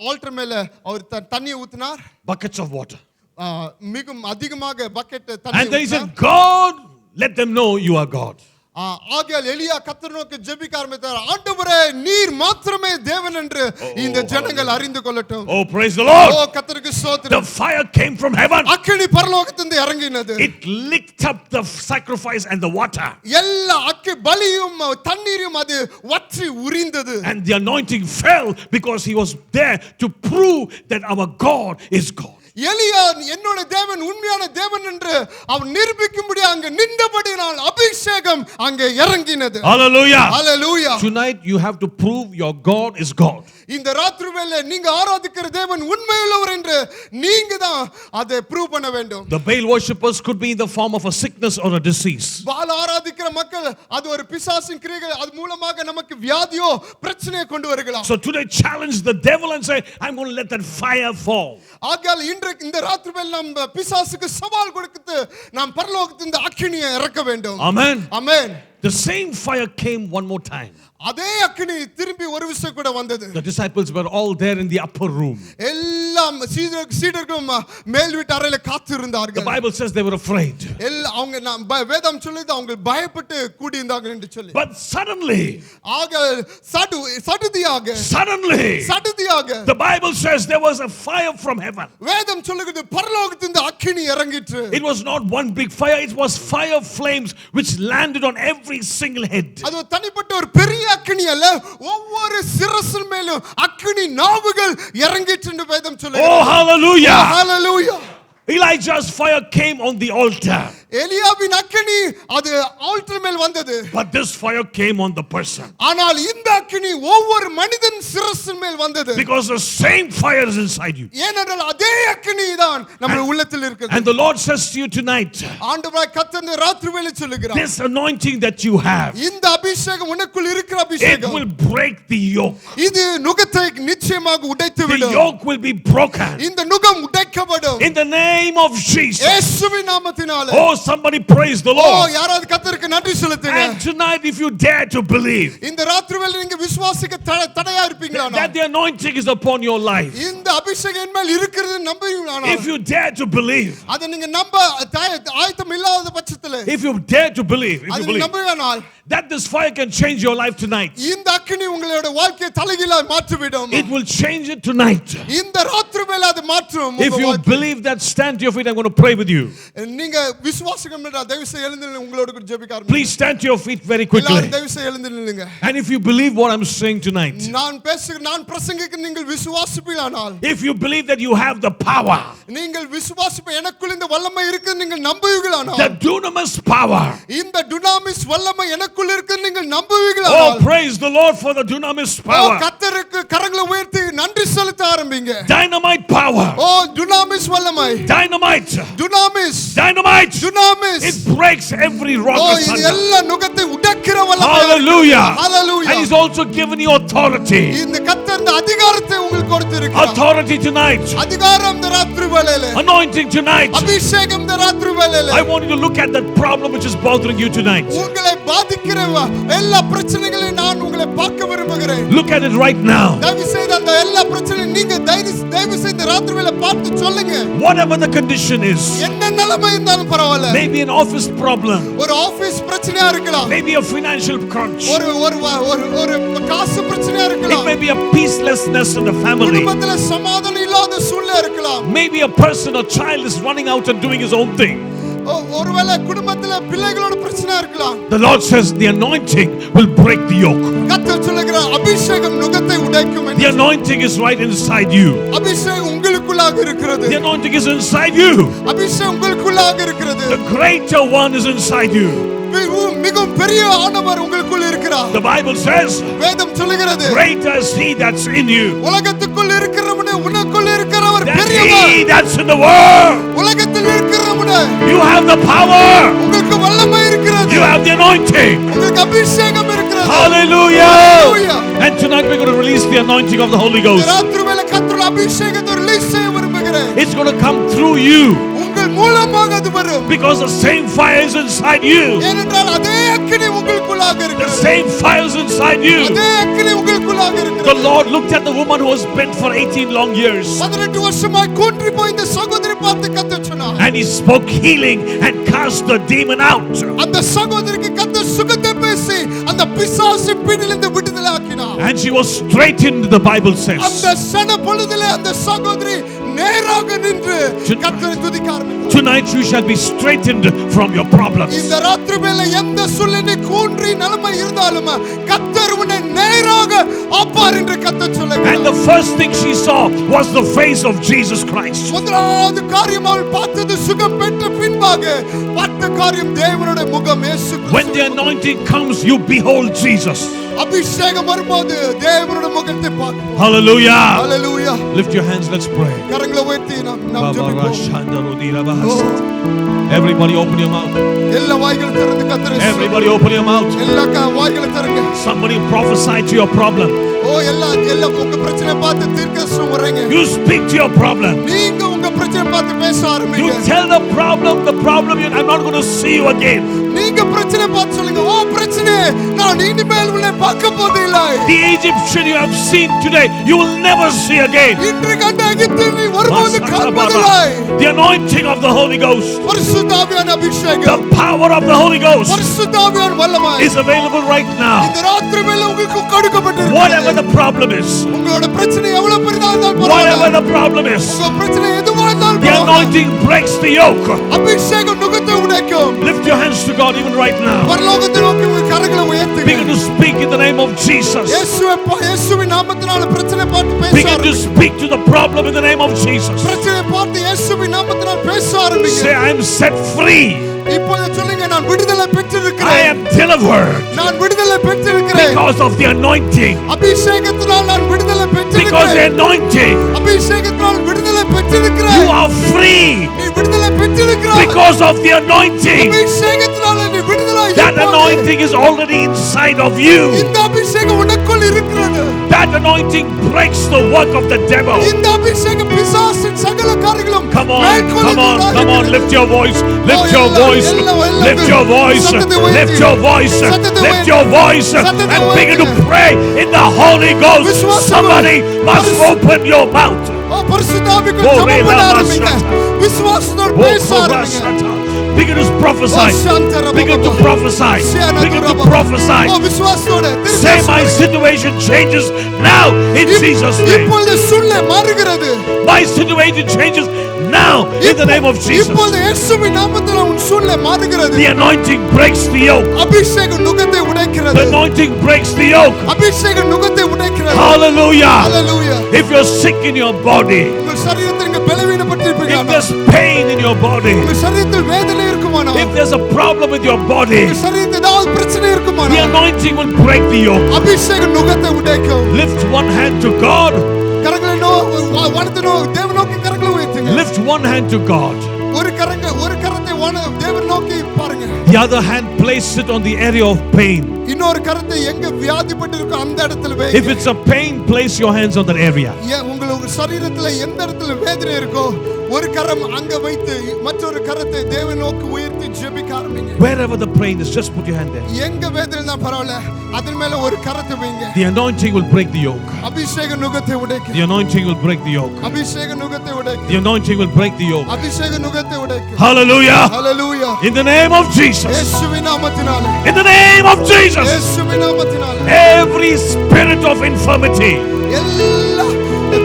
ஆல்டர் மேல அவர் தண்ணி ஊத்தினார். Buckets of water. மிகவும் அதிகமாக பக்கெட் தண்ணி. And then he said, God, let them know you are God. ஆகையால் எலியா கர்த்தரை நோக்கி ஜெபிக்க ஆரம்பித்தார், ஆண்டவரே நீர் மாத்திரமே தேவன் என்று இந்த ஜனங்கள் அறிந்து கொள்ளட்டும். Oh praise the Lord. ஓ கர்த்தருக்கு ஸ்தோத்திரம். The fire came from heaven. அக்கினி பரலோகத்திலிருந்து இறங்கினது. It licked up the sacrifice and the water. எல்லா பலியும் தண்ணீரும் அது வற்றி உரிந்தது. And the anointing fell because he was there to prove that our God is God. எலியா என்னோட தேவன் உண்மையான தேவன் என்று அவன் நிரூபிக்கும்படி அங்க நின்றபடியால் அபிஷேகம் அங்கே இறங்கினது. Hallelujah. Hallelujah. Tonight you have to prove your God is God. இந்த ராத்திரி வேளை நீங்க ஆராதிக்கிற தேவன் உண்மையுள்ளவர் என்று நீங்க தான் அதை ப்ரூவ் பண்ண வேண்டும். The Baal worshippers could be in the form of a sickness or a disease. பால் ஆராதிக்கிற மக்கள் அது ஒரு பிசாசின் கிரியைகள், அது மூலமாக நமக்கு வியாதியோ பிரச்சனையை கொண்டு வருகலாம். So today challenge the devil and say, I'm going to let that fire fall. ஆகையால் இன்றைக்கு இந்த ராத்திரி வேளை நம்ம பிசாசுக்கு சவால் கொடுத்து நாம் பரலோகத்திலிருந்து அக்கினியை இறக்க வேண்டும். Amen. Amen. The same fire came one more time. அதே அக்கினி திரும்பி ஒரு விஷயம் கூட வந்தது. The disciples were all there in the upper room. எல்லாம் சீடர்களும் மேல் வீட்டு அறையில காத்திருந்தார்கள். The Bible says they were afraid. அவங்க வேதம் சொல்லுது அவங்க பயப்பட்டு கூடி இருந்தார்கள் என்று சொல்லி. But suddenly, சடுதியாக the Bible says there was a fire from heaven. வேதம் சொல்லுது பரலோகத்திலிருந்து அக்கினி இறங்கிற்று. It was not one big fire, it was fire flames which landed on every single head. அது தனிப்பட்ட ஒரு பெரிய அக்கினி அல்ல, ஒவ்வொரு சிரசின் மேலும் அக்கினி நாவுகள் இறங்கிற்று என்று வேதம் சொல்லுது. Oh hallelujah. Oh hallelujah. Elijah's fire came on the altar. எலியாவின் அக்கினி அது ஆல்டர் மேல் வந்தது. But this fire came on the person. ஆனால் இந்த அக்கினி ஒவ்வொரு மனிதன் சிரசின் மேல் வந்தது. Because the same fire is inside you. ஏனென்றால் அதே அக்கினி தான் நம்ம உள்ளத்தில் இருக்குது. And the Lord says to you tonight, ஆண்டவராய் கர்த்தர் இந்த ராத்திரி வேளை சொல்லுகிறார், this anointing that you have, இந்த அபிஷேகம் உனக்குள் இருக்கிற it அபிஷேகம், will break the yoke. இது நுகத்தை நிச்சயமாக உடைத்து The விடும். yoke will be broken. இந்த நுகம் உடைக்கப்படும். In the name of Jesus. இயேசுவின் நாமத்தினாலே. Oh, somebody praise the Lord. யாராவது கர்த்தருக்கு நன்றி செலுத்துங்க. And tonight if you dare to believe இந்த ராத்திரி வேளை நீங்க விசுவாசிக்க தடையா இருப்பீங்களா? that the anointing is upon your life. இந்த அபிஷேகம் என் மேல் இருக்கிறது நம்புவீங்களா? If you dare to believe. அத நீங்க நம்ப ஆயத்தம் இல்லாத பட்சத்திலே. If you dare to believe, if you believe, நம்புவீங்களா? that this fire can change your life tonight. இந்த அக்கினி உங்களோட வாழ்க்கையை தலைகீழாய் மாற்றிவிடும். It will change it tonight. இந்த ராத்திரி வேளை அது மாற்றும். If you believe that, stand to your feet. I'm going to pray with you. நீங்க விசுவாசிக்கும் என்றால் தயவு செய்து எழுந்து உங்களோட கூட ஜெபிக்க ஆரம்பிங்க. Please stand to your feet very quickly. எல்லாரும் தயவு செய்து எழுந்து நில்லுங்க. And if you believe what I'm saying tonight, நான் பிரசங்கிக்க நீங்கள் விசுவாசிப்பீர்களானால், if you believe that you have the power, நீங்கள் விசுவாசிப்ப எனக்குள்ள இந்த வல்லமை இருக்கு நீங்கள் நம்புவீர்களானால், the dunamis power, இந்த டுனாமிஸ் வல்லமை எனக்குள்ள இருக்கு நீங்கள் நம்புவீர்களானால், oh praise the Lord for the dunamis power, கர்த்தருக்கு கரங்களை உயர்த்தி நன்றி செலுத்த ஆரம்பிங்க. dynamite power, dunamis வல்லமை, dynamite, dunamis, dynamite, dunamis, it breaks every rock asunder. எல்லா நுகத்தை உடைக்கிற வல்லமை. Hallelujah. Hallelujah. And he's also given you authority. இந்த கர்த்தர் இந்த அதிகாரத்தை உங்களுக்கு கொடுத்திருக்கிறார். Authority tonight. அதிகாரம் இந்த ராத்திரி வேளையிலே. Anointing tonight. அபிஷேகம் இந்த ராத்திரி வேளையிலே. I want you to look at that problem which is bothering you tonight. உங்களை பாதிக்கிற எல்லா பிரச்சனைகளையும் நான் உங்களை பார்க்க விரும்புகிறேன். Look at it right now. தயவு செய்து அந்த எல்லா பிரச்சனையும் நீங்க தயவு செய்து இந்த ராத்திரி வேளை பார்த்து சொல்லுங்க. Whatever the condition is. என்ன நிலைமை இருந்தாலும் பரவாயில்லை. Maybe an office problem. ஒரு ஆபீஸ் பிரச்சனையா இருக்கலாம். Maybe a financial crunch. ஒரு காசு பிரச்சனையா இருக்கலாம். It may be a peacelessness in the family. குடும்பத்துல சமாதானம் இல்லாத சூழ்நிலை இருக்கலாம். Maybe a person or child is running out and doing his own thing. ஒருவேளை குடும்பத்துல பிள்ளைகளோட பிரச்சனை இருக்கலாம். The Lord says the anointing will break the yoke. கர்த்தர் சொல்லுகிறார் அபிஷேகம் நுகத்தை உடைக்கும். The anointing is right inside you. அபிஷேகம் உங்களுக்குள்ளாக இருக்கிறது. The anointing is inside you. அபிஷேகம் உங்களுக்குள்ளாக இருக்கிறது. The greater one is inside you. மிகவும் பெரிய ஆண்டவர் உங்களுக்குள்ள இருக்கிறார். The Bible says, வேதம் சொல்லுகிறது, greater is he that's in you உலகத்துக்குள்ள இருக்கிறவனே உனக்குள்ள இருக்கிறவர் than பெரியவர். he that's in the world. உலகத்தில் இருக்கிறவனே You have the power. உங்களுக்கு வல்லமை இருக்கிறது. You have the anointing. உங்களுக்கு அபிஷேகம் இருக்கிறது. Hallelujah. Hallelujah. And tonight we're going to release the anointing of the Holy Ghost. ராத்திரி வேளை கர்த்தர் அபிஷேகத்தை ரிலீஸ் செய்ய விரும்புகிறேன். It's going to come through you. உங்கள் மூலமாக அது வரும். Because the same fire is inside you. ஏனென்றால் அதே அக்கினி உங்களுக்குள்ளாக The இருக்கிறது. same fire is inside you. அதே அக்கினி உங்களுக்குள்ளாக The இருக்கிறது. Lord looked at the woman who was bent for 18 long years. 18 வருஷமாய் கூன்றி போய் இந்த சகோதரி பார்த்து கர்த்தர் சொன்னார். And he spoke healing and cast the demon out. அந்த சகோதரிக்கு கர்த்தர் சுகத்தை பேசி அந்த பிசாசின் பிடியிலிருந்து விடுதலை ஆக்கினார். And she was straightened, the Bible says. அந்த சன பொழுதிலே அந்த சகோதரி நேராக நின்று கர்த்தரை துதிக்க ஆரம்பித்தார். Tonight you shall be straightened from your problems. இந்த ராத்திரி வேளை எந்த சூழ்நிலை கூன்றி நிலைமை இருந்தாலும் கர்த்தர் உன்னை நேராக ஆப்பார் என்று கர்த்தர் சொல்லுகிறார். And the first thing she saw was the face of Jesus Christ. முதலாவது காரியம் அவள் பார்த்தது சுகம் பெற்ற பின்பாக பார்த்த காரியம் தேவனுடைய முகம் இயேசு கிறிஸ்து. When the anointing comes, you behold Jesus. அபிஷேகம் வரும்போது தேவனுடைய முகத்தை பார்க்கிறோம். Hallelujah. Hallelujah. Lift your hands, let's pray. கரங்களை உயர்த்தி நாம் ஜெபிப்போம். Everybody open your mouth. எல்லா வாய்களை திறந்து கர்த்தரை Everybody open your mouth. எல்லா வாய்களை திறங்க. Somebody prophesy to your problem. எல்லா உங்க பிரச்சனை பார்த்து தீர்க்கதரிசனம் வரங்க. You speak to your problem. நீங்க உங்க பிரச்சனை பார்த்து பேச ஆரம்பிங்க. You tell the problem, I'm not going to see you again. நீங்க பிரச்சனை பார்த்து சொல்லுங்க, ஓ பிரச்சனை நான் இனிமேல் உன்னை பார்க்க போவதில்லை. The Egyptian you have seen today, you will never see again. இன்று கண்ட எகிப்தியனை நீ ஒருபோது காண்பதில்லை. The anointing of the Holy Ghost, பரிசுத்த ஆவியான அபிஷேகம், the power of the Holy Ghost பரிசுத்த ஆவியான வல்லமை is available right now. இந்த ராத்திரி வேளை உங்களுக்கு கொடுக்கப்பட்டிருக்கிறது. Whatever the problem is, உங்களோட பிரச்சனை எவ்வளவு பெரிதா இருந்தாலும் பரவாயில்லை. whatever the problem is, உங்க பிரச்சனை எதுவா இருந்தாலும் the பரவாயில்லை. anointing breaks the yoke. அபிஷேகம் நுகத்தை உடைக்கும். Lift your hands to God even right now. பரலோகத்தை நோக்கி உங்க கரங்களை உயர்த்துங்க. Begin to speak in the name of Jesus. இயேசுவின் நாமத்தினால பிரச்சனை பார்த்து பேச Begin to ஆரம்பிங்க. speak to the problem in the name of Jesus. பிரச்சனை பார்த்து இயேசுவின் நாமத்தினால பேச ஆரம்பிங்க. Say, I am set free. இப்போது சொல்லுங்க, நான் விடுதலை I பெற்றிருக்கிறேன். am delivered நான் விடுதலை பெற்றிருக்கிறேன். because of the anointing. அபிஷேகத்தினால் நான் விடுதலை Because the பெற்றிருக்கிறேன். anointing, அபிஷேகத்தினால் விடுதலை பெற்றிருக்கிறேன். you are free நீ விடுதலை பெற்றிருக்கிறாய். because of the anointing. அபிஷேகத்தினால நீ விடுதலை That anointing is already inside of you. இந்த அபிஷேகம் உனக்குள் இருக்கிறது. That anointing breaks the work of the devil. இந்த அபிஷேகம் பிசாசின் சகல காரியங்களும் Come on, lift your voice, lift your voice, lift your voice, lift your voice, lift your voice, and begin to pray in the Holy Ghost. Somebody must open your mouth. பரிசுத்த ஆவிக்குள் ஜெபம் பண்ண ஆரம்பிங்க. விசுவாசத்தோடு பேச ஆரம்பிங்க. Begin to prophesy. Begin to prophesy. Begin to prophesy. ஓ விசுவாசத்தோட Say my situation changes now in Jesus' name. இப்பொழுது சூழ்நிலை மாறுகிறது. My situation changes now in the name of Jesus. இப்பொழுது இயேசுவின் நாமத்தில் உன் சூழ்நிலை மாறுகிறது. The anointing breaks the yoke. அபிஷேகம் நுகத்தை உடைக்கிறது. The anointing breaks the yoke. அபிஷேகம் நுகத்தை உடைக்கிறது. Hallelujah. Hallelujah. If you're sick in your body, உங்கள் சரீரத்தில் நீங்க பலவீனப்பட்டிருப்பீங்க. if there's pain in your body, உங்கள் சரீரத்தில் வேதனை இருக்குமானால், if there's a problem with your body, உங்கள் சரீரத்தில் ஏதாவது பிரச்சனை the இருக்குமானால், anointing will break the yoke. அபிஷேகம் நுகத்தை உடைக்கும். Lift one hand to God. கரங்களை வலது தேவன் நோக்கி கரங்களை உயர்த்துங்க. Lift one hand to God. ஒரு கரத்தை தேவன் நோக்கி பாருங்க. The other hand, place it on the area of pain. இன்னொரு கரத்தை எங்க வியாதிப்பட்டு இருக்கோ அந்த இடத்துல If வைங்க. it's a pain, place your hands on that area. உங்க சரீரத்துல எந்த இடத்துல வேதனை இருக்கோ ஒரு கரம் அங்க வைத்து மற்றொரு கரத்தை தேவன் நோக்கி உயர்த்தி ஜெபிக்க ஆரம்பிங்க. Wherever the pain is, just put your hand there. எங்க வேதனை தான் பரவாயில்ல, அதன் மேல ஒரு கரத்தை வைங்க. The anointing will break the yoke. அபிஷேக நுகத்தை உடைக்கும். The anointing will break the yoke. அபிஷேக நுகத்தை உடைக்கும். The anointing will break the yoke. அபிஷேக நுகத்தை உடைக்கும். Hallelujah. Hallelujah. In the name of Jesus. இயேசுவின் நாமத்தினாலே. In the name of Jesus. இயேசுவின் நாமத்தினாலே. Every spirit of infirmity, எல்லா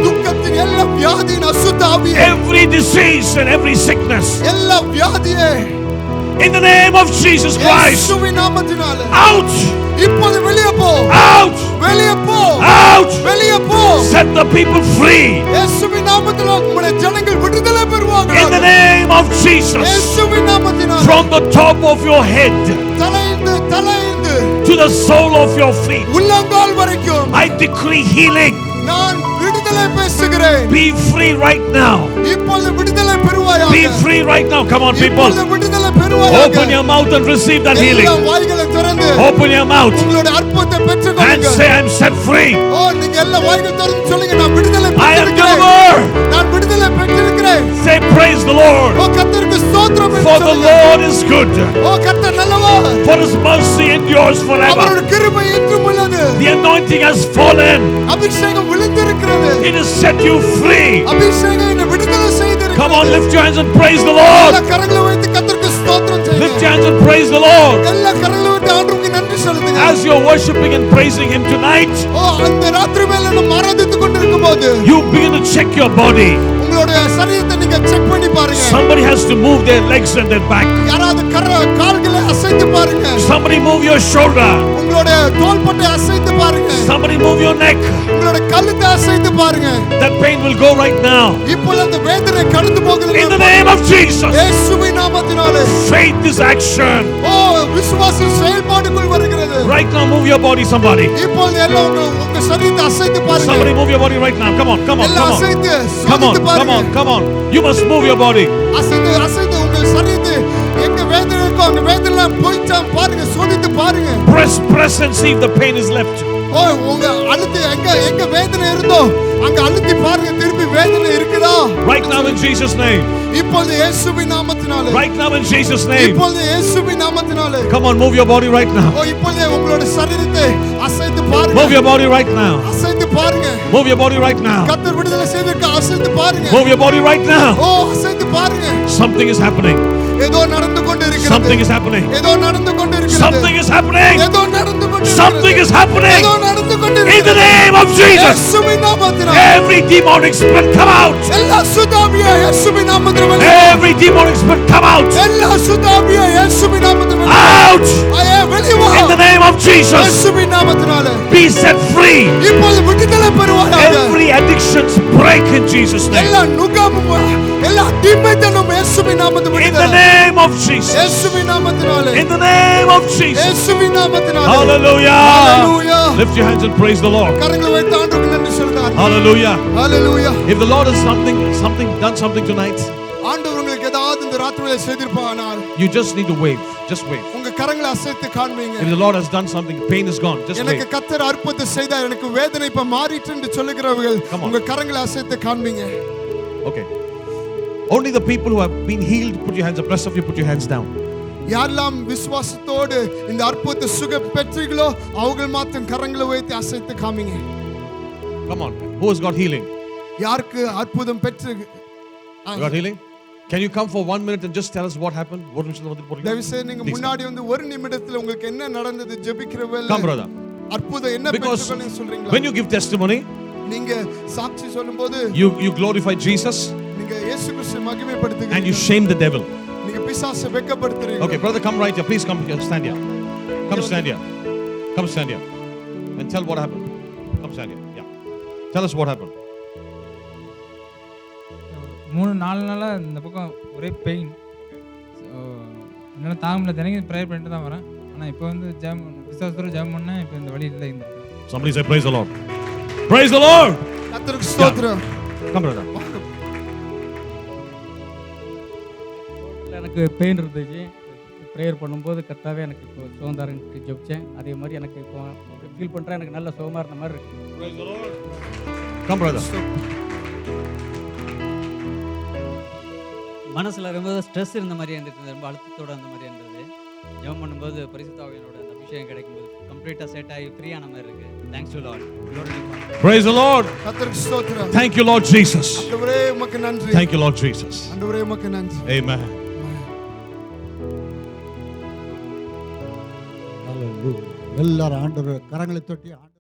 துக்கத்தின் எல்லா வியாதியின் அசுத்த ஆவியே, every disease and every sickness, எல்லா வியாதியே in the name of Jesus Christ, இயேசுவின் நாமத்தினாலே out, இப்போது வெளியே போ. out, வெளியே போ. out. வெளியே போ. Set the people free. இயேசுவின் நாமத்தினாலே உம்முடைய ஜனங்கள் விடுதலை பெறுவார்கள். In the name of Jesus. இயேசுவின் நாமத்தினாலே From the top of your head தலையிலிருந்து to the sole of your feet, உள்ளங்கால் வரைக்கும் I decree healing. நான் விடுதலை பேசுகிறேன். Be free right now. இப்போது விடுதலை பெறுவாயாக. Be free right now. Come on, people. இப்போது விடுதலை பெறுவாயாக. Open your mouth and receive that healing. எல்லா வாய்களை திறந்து Open your mouth உங்களுடைய அற்புதத்தை and பெற்றுக்கொள்ளுங்க. say, I'm set free. ஓ நீங்க எல்லா வாய்களை திறந்து சொல்லுங்க, நான் விடுதலை I am பெற்றிருக்கிறேன். delivered. நான் விடுதலை பெற்றிருக்கிறேன். Say, praise the Lord. ஓ கர்த்தருக்கு ஸ்தோத்திரம் என்று For the சொல்லுங்க. Lord is good. ஓ கர்த்தர் நல்லவர். For his mercy endures forever. அவருடைய கிருபை என்றும் உள்ளது. The anointing has fallen. அபிஷேகம் விழுந்திருக்கிறது. It has set you free. அபிஷேகம் என்னை விடுதலை செய்திருக்கிறது. Come on, lift your hands and praise the Lord. எல்லா கரங்களை வைத்து கர்த்தருக்கு ஸ்தோத்திரம் Lift செய்யுங்க. your hands and praise the Lord. எல்லா கரங்களை வைத்து ஆண்டவருக்கு நன்றி செலுத்துங்க. As you're worshiping and praising him tonight, ஓ அந்த ராத்திரி வேளையில நம்ம ஆராதித்துக் கொண்டிருக்கும்போது you begin to check your body. உங்களுடைய சரீரத்தை நீங்க செக் பண்ணி பாருங்க. Somebody has to move their legs and their back. யாராவது கால்களை அசைத்து பாருங்க. Somebody move your shoulder. உங்களுடைய தோள்பட்டை அசைத்து பாருங்க. Somebody move your neck. உங்களுடைய கழுத்தை அசைத்து பாருங்க. That pain will go right now. இப்பொழுது அந்த வேதனை கடந்து போகிறது. In the name of Jesus. இயேசுவின் நாமத்தினாலே. Faith is action. ஓ விசுவாசம் செயல்பாடுக்குள் வருகிறது. Right now move your body, somebody. இப்பொழுது எல்லாம் உங்க சரீரத்தை அசைத்து பாருங்க. Somebody move your body right now. Come on, come on, எல்லாம் come on. அசைத்து Come on, சோதித்து come பாருங்க. on, come on. You must move your body. அசைத்து உங்கள் சரீரத்தை எங்க வேதனை இருக்கோ அங்க வேதனை போயிட்டா பாருங்க, சோதித்து பாருங்க. Press and see if the pain is left. ஓ உங்க அழுத்தி எங்க வேதனை இருந்தோ அங்க அழுத்தி பாருங்க, திருப்பி வேதனை இருக்குதா? Right now in Jesus' name. இப்பொழுது இயேசுவின் நாமத்தினாலே. Right now in Jesus' name. இப்பொழுது இயேசுவின் நாமத்தினாலே. Come on, move your body right now. ஓ இப்பொழுது உங்களுடைய சரீரத்தை அசைத்து பாருங்க. Move your body right now. அசைத்து பாருங்க. Move your body right now. கர்த்தர் விடுதலை செய்திருக்க அசைத்து பாருங்க. Move your body right now. ஓ அசைத்து பாருங்க. Something is happening. ஏதோ நடந்து கொண்டிருக்கிறது. Something is happening. ஏதோ நடந்து கொண்டிருக்கிறது. Something is happening. ஏதோ நடந்து கொண்டிருக்கிறது. Something is happening. ஏதோ நடந்து In கொண்டிருக்கிறது. the name of Jesus. இயேசுவின் நாமத்தினாலே. Every demonic spirit come out. எல்லா சுதாவியா இயேசுவின் நாமத்தினாலே. Every demonic spirit come out. எல்லா சுதாவியா இயேசுவின் நாமத்தினாலே. Out. ஐயா வெளியே வா. In the name of Jesus. இயேசுவின் நாமத்தினாலே. Be set free. இப்போது விடுதலை பெறுவாயாக. Every addictions break in Jesus' name. எல்லா நுகமும் எல்லா அடிமைத்தனம் இயேசுவின் நாமத்தினாலே. In the name of Jesus. இயேசுவின் நாமத்தினாலே. In the name of Jesus. இயேசுவின் நாமத்தினாலே. Hallelujah. Hallelujah. Lift your hands and praise the Lord. கரங்களை வைத்து ஆண்டவருக்கு நன்றி சொல்லுங்க. Hallelujah. Hallelujah. If the Lord has done something tonight, ஆண்டவர் உங்களுக்கு ஏதாவது இந்த ராத்திரியில செய்திருப்பானால் you just need to wave. Just wave. உங்க கரங்களை அசைத்து காண்பீங்க. If the Lord has done something, pain is gone. Just எனக்கு wave. கர்த்தர் அற்புதத்தை செய்தார், எனக்கு வேதனை இப்ப மாறிட்டு என்று சொல்லுகிறவர்கள் Come on. உங்க கரங்களை அசைத்து காண்பீங்க. Okay. Only the people who have been healed, put your hands up. Rest of you, put your hands down. யாரெல்லாம் விசுவாசத்தோடு இந்த அற்புத சுகம் பெற்றீர்களோ அவர்கள் மாத்திரம் கரங்களை வைத்து அசைத்து காமிங்க. Come on. Who has got healing? யாருக்கு அற்புதம் பெற்று You got healing? Can you come for 1 minute and just tell us what happened? ஒரு நிமிஷத்துல வந்து போறீங்க. தயவு செய்து நீங்க முன்னாடி வந்து ஒரு நிமிடத்துல உங்களுக்கு என்ன நடந்தது ஜெபிக்கிறவங்க Come brother. அற்புதம் என்ன பெற்றுக்கொள்ளீங்க சொல்றீங்களா? When you give testimony, நீங்க சாட்சி சொல்லும்போது you glorify Jesus நீங்க இயேசு கிறிஸ்துவை மகிமைப்படுத்துகிறீங்க. and you shame the devil. நீங்க பிசாசை வெட்கப்படுத்துறீங்க. Okay, brother, come right here. Please come here. Stand here. Come stand here. Come stand here. And tell what happened. Come stand here. Yeah. Tell us what happened. 3-4 நாளா இந்த பக்கம் ஒரே pain. என்னால் தாங்க முடியல. தினைக்கும் ப்ரேயர் பண்ணிட்டு தான் வரேன். ஆனால் இப்போ வந்து விசுவாசத்தோட ஜெபம் பண்ணேன். இப்போ இந்த வழி இல்லை. இந்த Somebody say praise the Lord. Praise the Lord. கர்த்தருக்கு ஸ்தோத்திரம். Come brother. எனக்கு பெயின் இருந்துச்சு. ப்ரேயர் பண்ணும்போது கர்த்தாவே எனக்கு இப்போ சுகந்தாரன்ட்டு ஜெபிச்சேன். அதே மாதிரி எனக்கு இப்போ ஃபீல் பண்ணுறேன். எனக்கு நல்ல சுகமாக இருந்த மாதிரி இருக்குது. Praise the Lord. Come brother. மனசில் ரொம்ப ஸ்ட்ரெஸ் இருந்த மாதிரி இருந்துட்டு, ரொம்ப அழுத்தத்தோடு அந்த மாதிரி இருந்தது. ஜெபம் பண்ணும்போது பரிசுத்த ஆவியானோட அந்த அபிஷேகம் கிடைக்கும்போது கம்ப்ளீட்டாக செட் ஆகி ஃப்ரீயான மாதிரி இருக்குது. Thanks to Lord. Praise the Lord. கர்த்தருக்கு ஸ்தோத்திரம். Thank you Lord Jesus. ஆண்டவரே உமக்கு நன்றி. Thank you Lord Jesus. ஆண்டவரே உமக்கு நன்றி. Amen. எல்லாரும் ஆண்டவர் கரங்களை தொட்டி